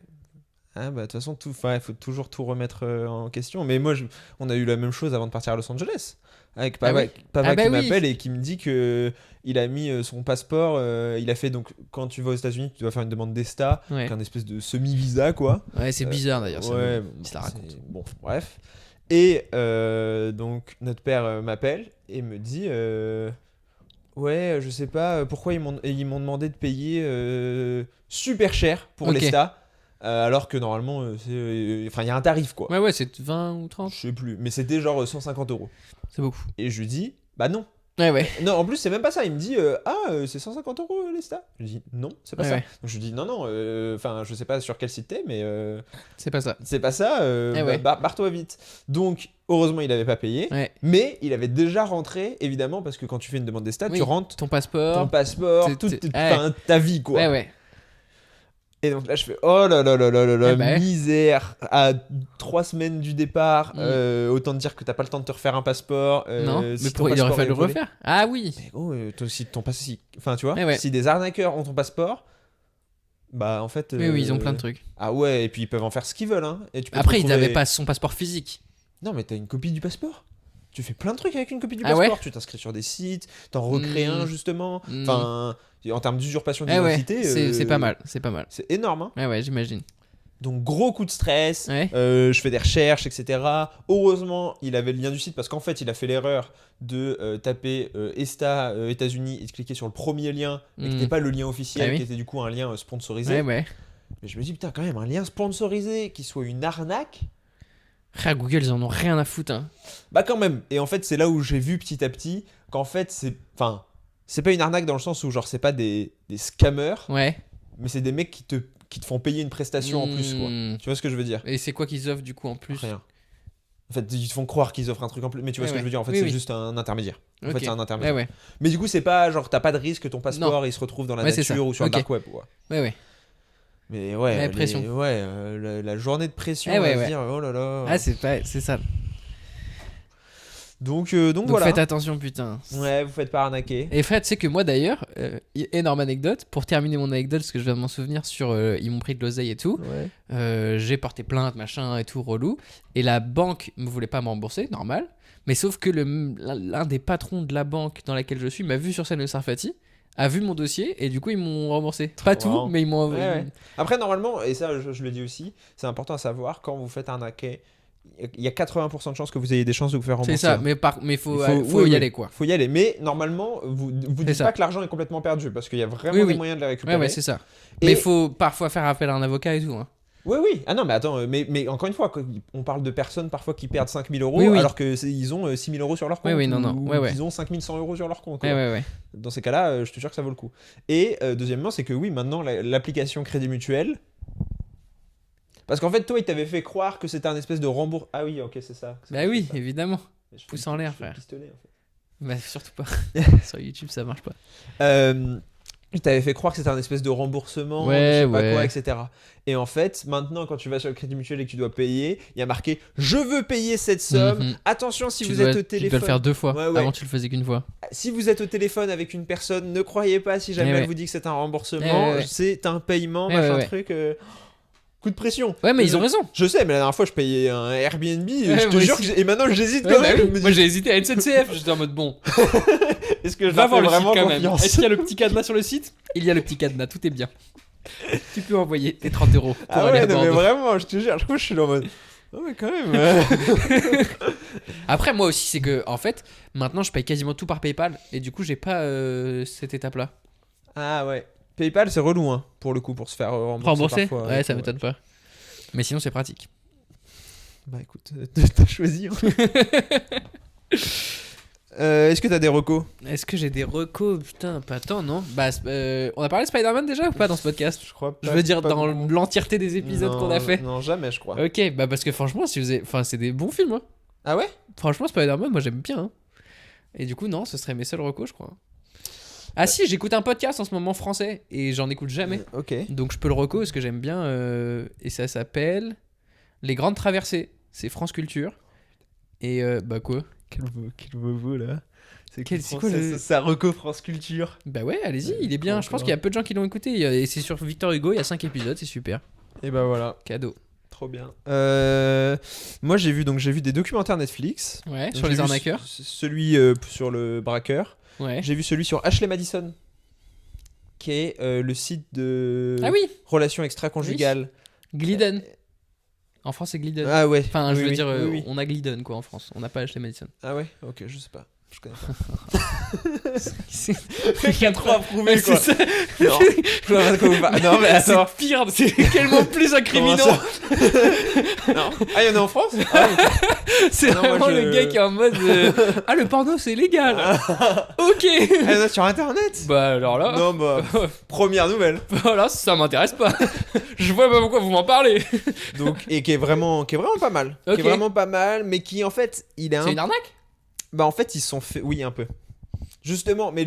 F: Ah bah de toute façon, il faut toujours tout remettre en question. Mais moi, on a eu la même chose avant de partir à Los Angeles. Avec papa,
E: Ah oui.
F: papa
E: Ah bah
F: qui
E: oui.
F: m'appelle et qui me dit que il a mis son passeport. Il a fait donc quand tu vas aux États-Unis, tu dois faire une demande d'ESTA,
E: Ouais.
F: qui est un espèce de semi-visa quoi.
E: Ouais, c'est bizarre d'ailleurs. ça,
F: Ouais,
E: il se la raconte.
F: bon, bref. Et donc notre père m'appelle et me dit ouais, je sais pas pourquoi ils m'ont demandé de payer super cher pour
E: Ok.
F: l'ESTA. Alors que normalement, enfin, il y a un tarif quoi.
E: Ouais, c'est 20 ou 30.
F: Je sais plus, mais c'était genre 150 €.
E: C'est beaucoup.
F: Et je lui dis, bah non.
E: Ouais.
F: Non, en plus, c'est même pas ça. Il me dit, c'est 150 € l'ESTA. Je lui dis, non, c'est pas
E: Ouais,
F: ça.
E: ouais.
F: Donc je lui dis, non, enfin, je sais pas sur quel site t'es, mais
E: C'est pas ça.
F: c'est pas ça,
E: ouais.
F: barre-toi vite. Donc, heureusement, il avait pas payé,
E: Ouais.
F: mais il avait déjà rentré, évidemment, parce que quand tu fais une demande d'ESTA,
E: Oui.
F: tu rentres
E: Ton passeport.
F: ton passeport,
E: T'es-
F: toute
E: ouais.
F: ta vie, quoi.
E: Ouais.
F: Et donc là, je fais oh là là là là là là,
E: Eh ben.
F: misère. À 3 semaines du départ, autant te dire que t'as pas le temps de te refaire un passeport.
E: Non,
F: si
E: mais
F: ton
E: il aurait
F: passeport
E: fallu
F: est
E: le
F: volé.
E: refaire. Ah oui.
F: Mais gros, toi aussi, ton passeport. Enfin, tu vois,
E: Eh ouais.
F: si des arnaqueurs ont ton passeport, bah en fait.
E: Oui, ils ont plein de trucs.
F: Ah ouais, et puis ils peuvent en faire ce qu'ils veulent. Hein. Et tu peux te
E: Après, il
F: retrouver-
E: n'avait pas son passeport physique.
F: Non, mais t'as une copie du passeport. Tu fais plein de trucs avec une copie du
E: Ah
F: passeport.
E: ouais
F: Tu t'inscris sur des sites, t'en recrées un justement. Enfin, en termes d'usurpation
E: Ah ouais,
F: d'identité,
E: c'est pas mal, c'est pas mal.
F: c'est énorme. Hein.
E: Ouais, j'imagine.
F: Donc gros coup de stress,
E: Ouais.
F: je fais des recherches, etc. Heureusement, il avait le lien du site parce qu'en fait, il a fait l'erreur de taper ESTA États-Unis et de cliquer sur le premier lien, mais qui n'était pas le lien officiel,
E: Ah oui.
F: qui était du coup un lien sponsorisé.
E: Ouais, ouais.
F: Mais je me dis, putain, quand même, un lien sponsorisé qui soit une arnaque,
E: Frère, Google, ils en ont rien à foutre. Hein.
F: bah quand même. Et en fait, c'est là où j'ai vu petit à petit qu'en fait, c'est pas une arnaque dans le sens où, genre, c'est pas des scammers,
E: Ouais.
F: mais c'est des mecs qui te font payer une prestation en plus, quoi. Tu vois ce que je veux dire?
E: Et c'est quoi qu'ils offrent du coup en plus?
F: Rien. En fait, ils te font croire qu'ils offrent un truc en plus, mais tu vois
E: Ouais,
F: ce que
E: ouais.
F: je veux dire. En fait,
E: Oui,
F: c'est
E: oui.
F: juste un intermédiaire. En
E: Ok.
F: fait, c'est un intermédiaire.
E: Ouais, ouais.
F: Mais du coup, c'est pas genre, t'as pas de risque que ton passeport il se retrouve dans la
E: Ouais, c'est ça.
F: nature ou sur
E: Ok.
F: le dark web, quoi.
E: Ouais, ouais.
F: Mais
E: Ouais,
F: ouais,
E: pression.
F: la journée de pression,
E: Eh ouais,
F: à se
E: ouais.
F: dire, oh là là.
E: Ah, c'est ça.
F: Donc
E: Donc
F: voilà.
E: faites attention, putain.
F: Ouais, vous faites pas arnaquer.
E: Et Fred, tu sais que moi d'ailleurs, énorme anecdote, pour terminer mon anecdote, parce que je viens de m'en souvenir sur ils m'ont pris de l'oseille et tout, j'ai porté plainte, machin et tout, relou, et la banque me voulait pas me rembourser, normal, mais sauf que l'un des patrons de la banque dans laquelle je suis m'a vu sur scène le Sarfati, a vu mon dossier, et du coup ils m'ont remboursé. Pas tout,
F: Wow.
E: mais ils m'ont...
F: Ouais. Après, normalement, et ça je le dis aussi, c'est important à savoir, quand vous faites arnaquer, il y a 80% de chances que vous ayez des chances de vous faire rembourser.
E: C'est ça,
F: hein.
E: mais faut
F: oui,
E: y
F: oui.
E: aller, quoi.
F: Faut y aller, mais normalement, vous dites
E: ça.
F: pas que l'argent est complètement perdu, parce qu'il y a vraiment
E: Oui,
F: des
E: oui.
F: moyens de les récupérer.
E: Ouais, c'est ça.
F: Et-
E: Mais il faut parfois faire appel à un avocat et tout. Hein.
F: Oui. Ah non, mais attends, mais encore une fois, on parle de personnes parfois qui perdent 5 000 euros,
E: Oui, oui.
F: alors qu'ils ont 6 000 euros sur leur compte.
E: Oui, non.
F: Ou
E: Ouais.
F: qu'ils ont 5 100 euros sur leur compte.
E: Ouais,
F: quoi.
E: ouais.
F: Dans ces cas-là, je te jure que ça vaut le coup. Et deuxièmement, c'est que oui, maintenant, l'application Crédit Mutuel. Parce qu'en fait, toi, il t'avait fait croire que c'était un espèce de remboursement. Ah oui, ok, c'est ça.
E: Bah oui,
F: c'est ça.
E: évidemment.
F: Je fais
E: pouce
F: le-
E: en l'air,
F: je fais le
E: frère.
F: pistolet, en fait.
E: Bah surtout pas. Sur YouTube, ça marche pas.
F: Il t'avait fait croire que c'était un espèce de remboursement,
E: Ouais,
F: je sais pas
E: ouais.
F: quoi, etc. Et en fait, maintenant, quand tu vas sur le Crédit Mutuel et que tu dois payer, il y a marqué « Je veux payer cette somme.
E: Mhm.
F: Attention, si
E: Tu
F: vous
E: dois-
F: êtes au
E: Tu dois
F: téléphone.
E: le faire 2 fois.
F: Ouais, ouais.
E: Avant, tu le faisais qu'une fois.
F: Si vous êtes au téléphone avec une personne, ne croyez pas si jamais
E: Eh ouais.
F: elle vous dit que c'est un remboursement,
E: Ouais.
F: c'est un paiement,
E: Eh
F: machin
E: ouais.
F: truc. Coup de pression.
E: Ouais, mais ils ont raison.
F: Je sais, mais la dernière fois, je payais un Airbnb, et
E: Ouais,
F: je te
E: moi
F: jure
E: aussi.
F: et maintenant j'hésite
E: Ouais,
F: quand
E: bah
F: même.
E: oui.
F: Je me dis,
E: Moi, j'ai hésité à SNCF. J'étais en mode bon.
F: est-ce que je
E: Va
F: leur
E: voir
F: fais
E: le site
F: vraiment
E: quand même.
F: confiance
E: Est-ce qu'il y a le petit cadenas sur le site? Il y a le petit cadenas, tout est bien. Tu peux envoyer tes 30 euros pour
F: Ah
E: aller
F: ouais,
E: à
F: non, mais
E: Bordeaux.
F: vraiment, je te jure, je crois que je suis là en mode. Oh, mais quand même.
E: Après, moi aussi, c'est que en fait, maintenant, je paye quasiment tout par PayPal et du coup, j'ai pas cette étape-là.
F: Ah ouais. PayPal, c'est relou, hein, pour le coup, pour se faire rembourser.
E: Rembourser?
F: Parfois,
E: Ouais, ça m'étonne pas. Mais sinon, c'est pratique.
F: Bah écoute, t'as choisi. Hein. Est-ce que t'as des recos?
E: Est-ce que j'ai des recos? Putain, pas tant, non? Bah, on a parlé de Spider-Man déjà ou pas dans ce podcast?
F: Je crois
E: Je veux dire,
F: pas
E: dans
F: beaucoup.
E: l'entièreté des épisodes qu'on a fait.
F: Non, jamais, je crois.
E: Ok, bah parce que franchement, si vous avez... enfin, c'est des bons films. Hein.
F: Ah ouais?
E: Franchement, Spider-Man, moi j'aime bien. Hein. Et du coup, non, ce serait mes seuls recos, je crois. Ah si, j'écoute un podcast en ce moment français et j'en écoute jamais.
F: Ok.
E: Donc je peux le reco parce que j'aime bien. Et ça s'appelle Les Grandes Traversées. C'est France Culture. Et bah quoi?
F: Quel beau là. C'est
E: quoi le-
F: ça reco France Culture.
E: Bah ouais, allez-y, il est bien.
F: Quoi
E: Je pense
F: encore
E: qu'il y a peu de gens qui l'ont écouté. Et c'est sur Victor Hugo, il y a 5 épisodes, c'est super.
F: Et bah voilà.
E: Cadeau.
F: Trop bien. Moi j'ai vu des documentaires Netflix.
E: Ouais,
F: Donc,
E: sur
F: j'ai
E: les
F: vu
E: arnaqueurs.
F: Celui sur le braqueur.
E: Ouais.
F: J'ai vu celui sur Ashley Madison, qui est le site de
E: Ah oui,
F: relations extra-conjugales.
E: Glidden. En France, c'est Glidden.
F: Ah ouais.
E: Enfin, je
F: Oui,
E: veux
F: oui,
E: dire,
F: oui, oui.
E: on a Glidden quoi en France. On n'a pas acheté Madison.
F: Ah ouais. Ok, je sais pas. Je connais
E: C'est
F: pas. Qui a trop approuvé quoi.
E: ça.
F: Non. Je vois pas de quoi vous parlez. Non mais attends.
E: C'est pire, c'est tellement plus incriminant.
F: Comment Non. Ah, il y en a en France? Ah, ok.
E: C'est
F: Non, moi,
E: vraiment
F: je-
E: le gars qui est en mode ah, le porno c'est légal. Ok.
F: Ah, il y en a sur internet?
E: Bah alors là,
F: Non bah première nouvelle.
E: voilà, ça m'intéresse pas. Je vois pas pourquoi vous m'en parlez.
F: Donc et qui est vraiment pas mal.
E: Ok.
F: Qui est vraiment pas mal, mais qui en fait il a
E: C'est une arnaque?
F: Bah en fait ils se sont fait oui un peu. Justement, mais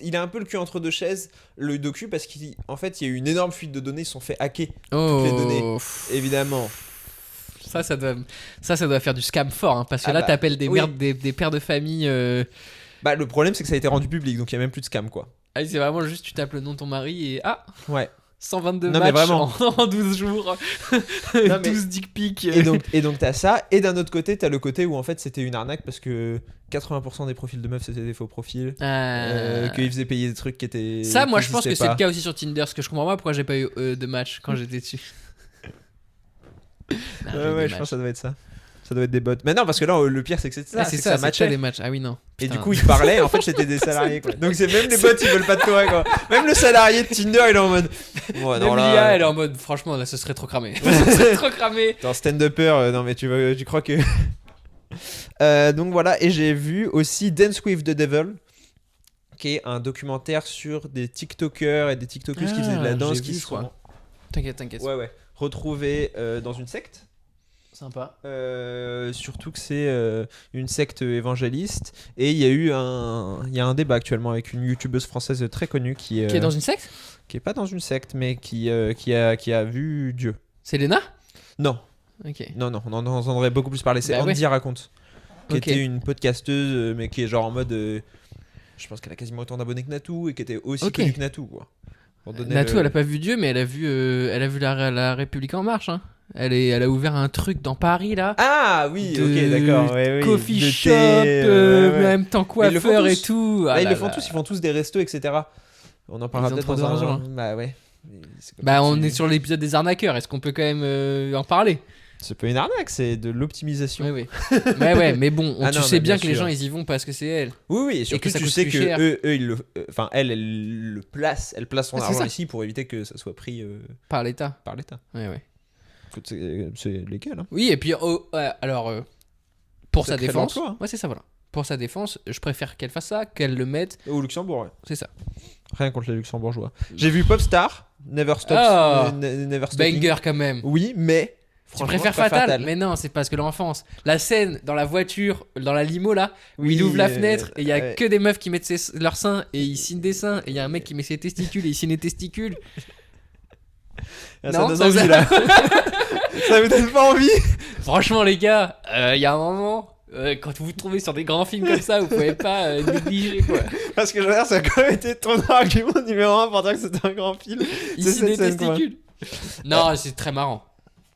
F: il a un peu le cul entre deux chaises le docu parce qu'en fait il y a eu une énorme fuite de données, ils se sont fait hacker
E: Oh.
F: les données. Évidemment.
E: Ça doit faire du scam fort hein, parce que
F: Ah
E: là
F: bah,
E: t'appelles des
F: oui.
E: mères, des pères de famille.
F: Bah le problème c'est que ça a été rendu public donc il y a même plus de scam quoi.
E: Ah, c'est vraiment juste tu tapes le nom de ton mari et ah
F: Ouais.
E: 122
F: Non, mais
E: matchs
F: vraiment.
E: en 12 jours.
F: Non, mais-
E: 12 dick pics.
F: Et donc t'as ça, et d'un autre côté, t'as le côté où en fait c'était une arnaque parce que 80% des profils de meufs c'était des faux profils. Qu'ils faisaient payer des trucs qui étaient.
E: Ça, moi,
F: qui
E: je pense que
F: existaient
E: c'est le
F: pas.
E: cas aussi sur Tinder. Ce que je comprends pas pourquoi j'ai pas eu de match quand j'étais dessus. Non, j'ai eu
F: Ouais,
E: des
F: je pense que
E: matchs.
F: ça doit être ça. Ça doit être des bots. Mais non, parce que là, le pire, c'est que c'est ça.
E: Ah, c'est
F: que
E: ça, c'est
F: matchait.
E: ça les matchs. Ah oui, non.
F: Et
E: Putain.
F: du coup, ils parlaient, en fait, c'était des salariés, quoi. Donc, c'est même les bots, ils veulent pas de toi, quoi. Même le salarié de Tinder, il est en mode. Ouais, non,
E: Même
F: là.
E: l'IA, elle est en mode, franchement, là, ce serait trop cramé. Ce serait trop cramé.
F: T'es en stand-upper, non, mais tu crois que. Donc, voilà. Et j'ai vu aussi Dance with the Devil, qui est un documentaire sur des TikTokers et des TikTokeuses qui faisaient de la
E: Ah,
F: danse
E: j'ai
F: qui
E: vu,
F: se
E: je crois.
F: sont.
E: T'inquiète.
F: Ouais. Retrouvés dans une secte.
E: Sympa.
F: Surtout que c'est une secte évangéliste et il y a un débat actuellement avec une youtubeuse française très connue qui
E: Qui est dans une secte?
F: qui est pas dans une secte mais qui a vu Dieu.
E: C'est Léna?
F: Non,
E: Ok.
F: on en entendrait beaucoup plus parler. C'est
E: Bah
F: Andy
E: ouais.
F: raconte, qui
E: Ok.
F: était une podcasteuse mais qui est genre en mode je pense qu'elle a quasiment autant d'abonnés que Natou et qui était aussi
E: Ok.
F: connue que Natou, quoi. Pour donner
E: Natou,
F: le-
E: elle a pas vu Dieu, mais elle a vu la République en marche. Hein. Elle a ouvert un truc dans Paris là.
F: Ah oui,
E: de
F: ok, d'accord. Ouais, oui,
E: Coffee
F: de
E: shop,
F: thé, ouais, ouais.
E: même temps
F: Mais ils le font
E: coiffeur et
F: tous.
E: tout. Ah
F: Là, ils
E: là
F: le font
E: là.
F: tous, ils font tous des restos, etc. On en parlera
E: Ils ont
F: peut-être
E: trop
F: dans un.
E: d'argent.
F: Bah ouais. Mais c'est comme
E: Bah,
F: ça,
E: on
F: c'est-
E: est sur l'épisode des arnaqueurs. Est-ce qu'on peut quand même en parler?
F: C'est pas une arnaque, c'est de l'optimisation.
E: Oui. Mais bon,
F: Ah
E: tu
F: non,
E: sais
F: mais
E: bien
F: bien
E: que les
F: sûr.
E: gens ils y vont parce que c'est elle.
F: Oui, oui, et surtout
E: que ça
F: tu
E: coûte
F: sais
E: plus
F: que
E: cher.
F: eux, ils le. Enfin, elle le place, elle place son
E: Ah, c'est
F: argent
E: ça.
F: ici pour éviter que ça soit pris
E: Par l'État.
F: par l'État.
E: Ouais.
F: Écoute, c'est légal, hein.
E: Oui, et puis, alors, pour
F: Ça
E: sa
F: crée de
E: défense.
F: l'emploi, hein.
E: Ouais, c'est ça, voilà. Pour sa défense, je préfère qu'elle fasse ça, qu'elle le mette.
F: Au Luxembourg, ouais.
E: C'est ça.
F: Rien contre les Luxembourgeois. J'ai vu Popstar, Never Stop.
E: Ah.
F: Never Stopping.
E: Banger quand même.
F: Oui, mais.
E: Tu
F: franchement,
E: préfères
F: pas
E: Fatal? Mais non, c'est parce que l'enfance. La scène dans la voiture, dans la limo là, où
F: Oui,
E: il ouvre la fenêtre et il y a
F: ouais.
E: que des meufs qui mettent leurs seins et ils signent des seins et il y a un mec qui met ses testicules et il signe les testicules.
F: Ah,
E: Non,
F: ça
E: ça-
F: donne envie, là. Ça vous donne pas envie?
E: Franchement, les gars, il y a un moment. Quand vous vous trouvez sur des grands films comme ça, vous pouvez pas négliger quoi.
F: Parce que je veux dire, ça a quand même été ton argument numéro 1 pour dire que c'était un grand film.
E: Il
F: C'est
E: signe des
F: cette scène, quoi.
E: testicules. Non, c'est très marrant.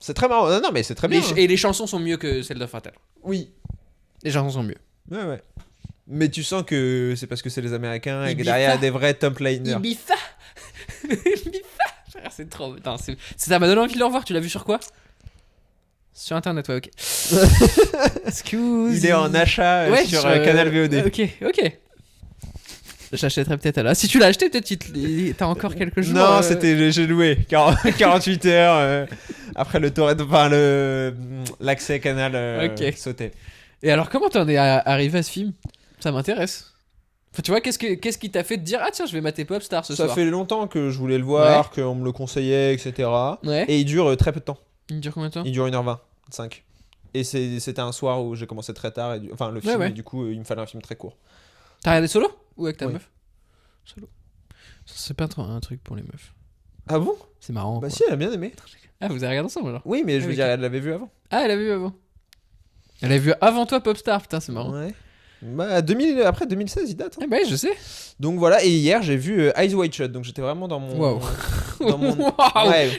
F: C'est très marrant. Non, mais c'est très bien.
E: Et les chansons sont mieux que celles de Fatal.
F: Oui.
E: Les chansons sont mieux.
F: Ouais. Mais tu sens que c'est parce que c'est les Américains et que
E: Ibiza.
F: derrière il y a des vrais top liners.
E: Ibiza. Frère, c'est trop. Putain, ça m'a donné envie de le revoir. Tu l'as vu sur quoi? Sur internet, ouais, ok. Excuse.
F: Il est en achat sur Canal VOD.
E: Ok. J'achèterai peut-être là. Si tu l'as acheté, peut-être t'as encore quelques jours.
F: Non, j'ai loué 48 heures après le torrent, enfin l'accès Canal
E: Ok.
F: sautait.
E: Et alors, comment t'en es arrivé à ce film? Ça m'intéresse. Enfin, tu vois, qu'est-ce qui t'a fait te dire ah tiens, je vais mater Popstar ce
F: Ça
E: soir?
F: fait longtemps que je voulais le voir, qu'on me le conseillait, etc.
E: Ouais.
F: Et il dure très peu de temps.
E: Il dure combien de temps?
F: Il dure 1h25. Et c'était un soir où j'ai commencé très tard, enfin le film,
E: Ouais.
F: et du coup il me fallait un film très court.
E: T'as regardé solo ou avec ta
F: Oui.
E: meuf? Solo. Ça, c'est pas trop un truc pour les meufs.
F: Ah bon?
E: C'est marrant.
F: Bah
E: quoi.
F: si, elle a bien aimé.
E: Ah, vous avez regardé ensemble alors?
F: Oui, mais je
E: Ah,
F: veux
E: ok.
F: dire, elle l'avait vu avant.
E: Ah, elle a vu avant. Elle a vu avant toi Popstar, putain, c'est marrant.
F: Ouais. Bah, après 2016, il date. hein.
E: Ah bah, je sais.
F: Donc voilà, et hier j'ai vu Eyes Wide Shut, donc j'étais vraiment dans mon.
E: Waouh.
F: Dans mon...
E: Waouh.
F: Ouais.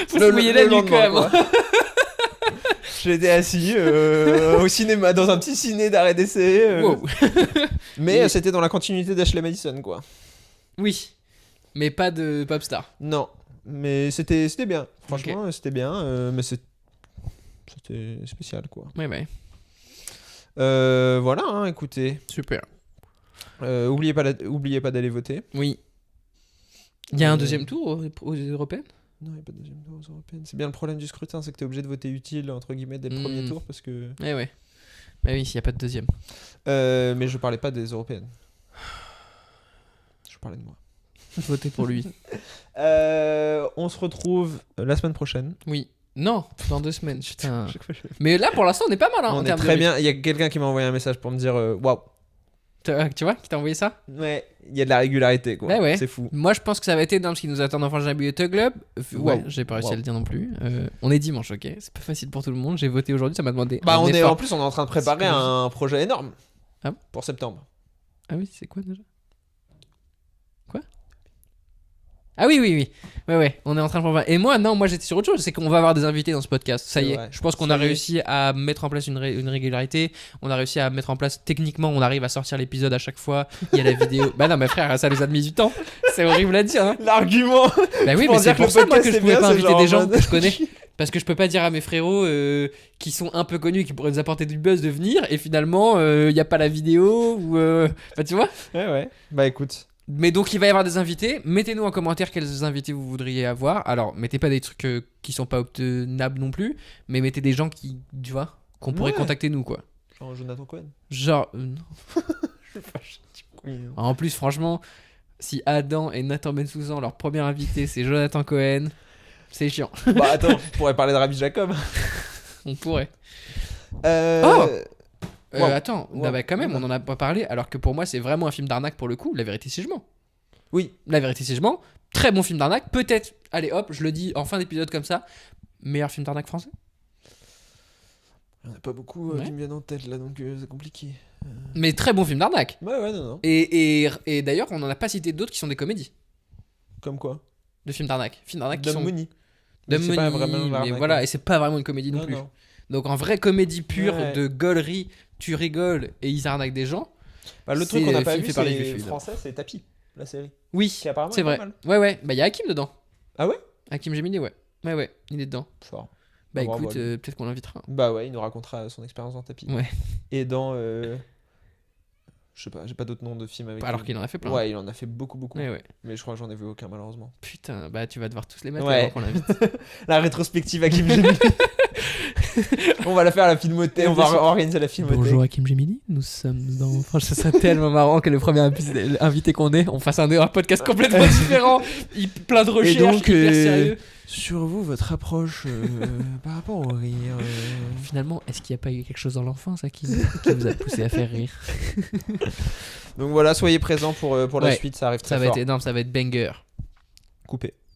E: Faut se mouiller la nuque quand même.
F: lendemain, quoi. J'étais assis au cinéma, dans un petit ciné d'arrêt d'essai.
E: Wow.
F: Mais
E: Et-
F: c'était dans la continuité d'Ashley Madison, quoi.
E: Oui. Mais pas de Popstar.
F: Non, mais c'était bien. Franchement, c'était bien, mais c'était spécial, quoi.
E: Ouais.
F: Voilà, hein, écoutez.
E: Super.
F: Oubliez pas d'aller voter.
E: Oui. Il y a un deuxième tour aux européennes?
F: Non, il n'y a pas de deuxième tour aux européennes. C'est bien le problème du scrutin, c'est que tu es obligé de voter utile, entre guillemets, dès le premier tour, parce que...
E: Ouais. Bah oui, il n'y a pas de deuxième.
F: Mais je parlais pas des européennes. Je parlais de moi.
E: Votez pour lui.
F: On se retrouve la semaine prochaine.
E: Oui. Non, dans 2 semaines, putain.
F: Chaque fois, je-
E: Mais là, pour l'instant, on est pas mal. Hein, en
F: On est
E: termes de
F: très
E: rythme.
F: bien. Il y a quelqu'un qui m'a envoyé un message pour me dire waouh.
E: Tu vois, qui t'a envoyé ça?
F: Ouais, il y a de la régularité, quoi.
E: Ouais.
F: C'est fou.
E: Moi, je pense que ça va être énorme ce qui nous attend dans Franchise Beauty Club. Ouais,
F: Wow.
E: j'ai pas réussi
F: Wow.
E: à le dire non plus. On est dimanche, ok? C'est pas facile pour tout le monde. J'ai voté aujourd'hui, ça m'a demandé.
F: Bah,
E: un
F: en
E: effort.
F: plus, on est en train de préparer
E: C'est
F: un projet énorme.
E: Ah bon
F: pour septembre.
E: Ah oui, c'est quoi déjà? Quoi? Ah oui. Ouais, on est en train de préparer. Et moi, non, moi j'étais sur autre chose. C'est qu'on va avoir des invités dans ce podcast. Ça
F: C'est
E: y est.
F: vrai.
E: Je pense qu'on
F: Ça
E: a
F: y est.
E: réussi à mettre en place une régularité. On a réussi à mettre en place, techniquement, on arrive à sortir l'épisode à chaque fois. Il y a la vidéo. Bah non, mais frère, ça nous a mis du temps. C'est horrible à dire. Hein.
F: L'argument.
E: Bah oui,
F: Pour
E: mais c'est
F: dire que
E: pour
F: le
E: ça moi,
F: podcast
E: que je
F: est
E: pouvais
F: bien,
E: pas
F: c'est
E: inviter
F: genre
E: des
F: en
E: gens
F: mode-
E: que je connais. Parce que je peux pas dire à mes frérots qui sont un peu connus et qui pourraient nous apporter du buzz de venir. Et finalement, il y a pas la vidéo. Ou bah tu vois.
F: Ouais. Bah écoute.
E: Mais donc il va y avoir des invités. Mettez-nous en commentaire quels invités vous voudriez avoir. Alors mettez pas des trucs qui sont pas obtenables non plus, mais mettez des gens qui, tu vois, qu'on pourrait
F: Ouais.
E: contacter nous quoi.
F: Genre Jonathan Cohen.
E: Genre non. En plus franchement, si Adam et Nathan Bensoussan, leur premier invité c'est Jonathan Cohen, c'est chiant.
F: Bah attends, on pourrait parler de Rabbi Jacob.
E: On pourrait.
F: Oh Wow.
E: Attends,
F: Wow.
E: bah, quand même, on en a pas parlé. Alors que pour moi, c'est vraiment un film d'arnaque pour le coup. La vérité, c'est je mens.
F: Oui.
E: La vérité, c'est je mens. Très bon film d'arnaque. Peut-être, allez hop, je le dis en fin d'épisode comme ça. Meilleur film d'arnaque français.
F: Il n'y en a pas beaucoup
E: Ouais.
F: qui me viennent en tête là, donc c'est compliqué.
E: Mais très bon film d'arnaque.
F: Ouais, non.
E: Et d'ailleurs, on n'en a pas cité d'autres qui sont des comédies
F: Comme quoi
E: de films d'arnaque. Films d'arnaque qui
F: Dumb
E: sont
F: Money.
E: Dumb
F: Mais c'est pas
E: Money,
F: vraiment
E: mais
F: l'arnaque,
E: voilà,
F: hein.
E: et c'est pas vraiment une comédie non, plus. Donc en vraie comédie pure
F: Ouais.
E: de gaulerie, tu rigoles et ils arnaquent des gens.
F: Bah, le
E: C'est
F: truc qu'on n'a pas
E: film
F: vu,
E: fait par les
F: c'est
E: juifs, évidemment.
F: français, c'est Tapi, la série.
E: Oui,
F: Qui apparemment
E: c'est
F: est
E: vrai.
F: pas mal.
E: Ouais, bah il y a Hakim dedans.
F: Ah ouais
E: Hakim Gemini, ouais. Ouais, il est dedans.
F: Fort.
E: Bah
F: Bravo,
E: écoute,
F: bravo.
E: peut-être qu'on l'invitera.
F: Bah ouais, il nous racontera son expérience dans Tapi.
E: Ouais.
F: Et dans. Je sais pas, j'ai pas d'autres noms de films avec
E: Alors
F: lui.
E: qu'il en a fait plein.
F: Ouais, il en a fait beaucoup.
E: Ouais.
F: Mais je crois que j'en ai vu aucun malheureusement.
E: Putain, bah tu vas devoir tous les mettre
F: Ouais.
E: avant qu'on l'invite.
F: La rétrospective à Kim Gemini. On va la faire à la filmothèque, on va organiser la filmothèque.
E: Hakim Gemini, nous sommes dans... Franchement, ça serait tellement marrant que le premier invité qu'on ait, on fasse un podcast complètement différent, plein de recherches,
F: donc,
E: hyper sérieux.
F: Sur vous, votre approche par rapport au rire.
E: Finalement, est-ce qu'il n'y a pas eu quelque chose dans l'enfance qui vous a poussé à faire rire?
F: Donc voilà, soyez présents pour la
E: Ouais.
F: suite, ça arrive très
E: Ça va
F: fort.
E: être énorme, ça va être banger.
F: Coupé.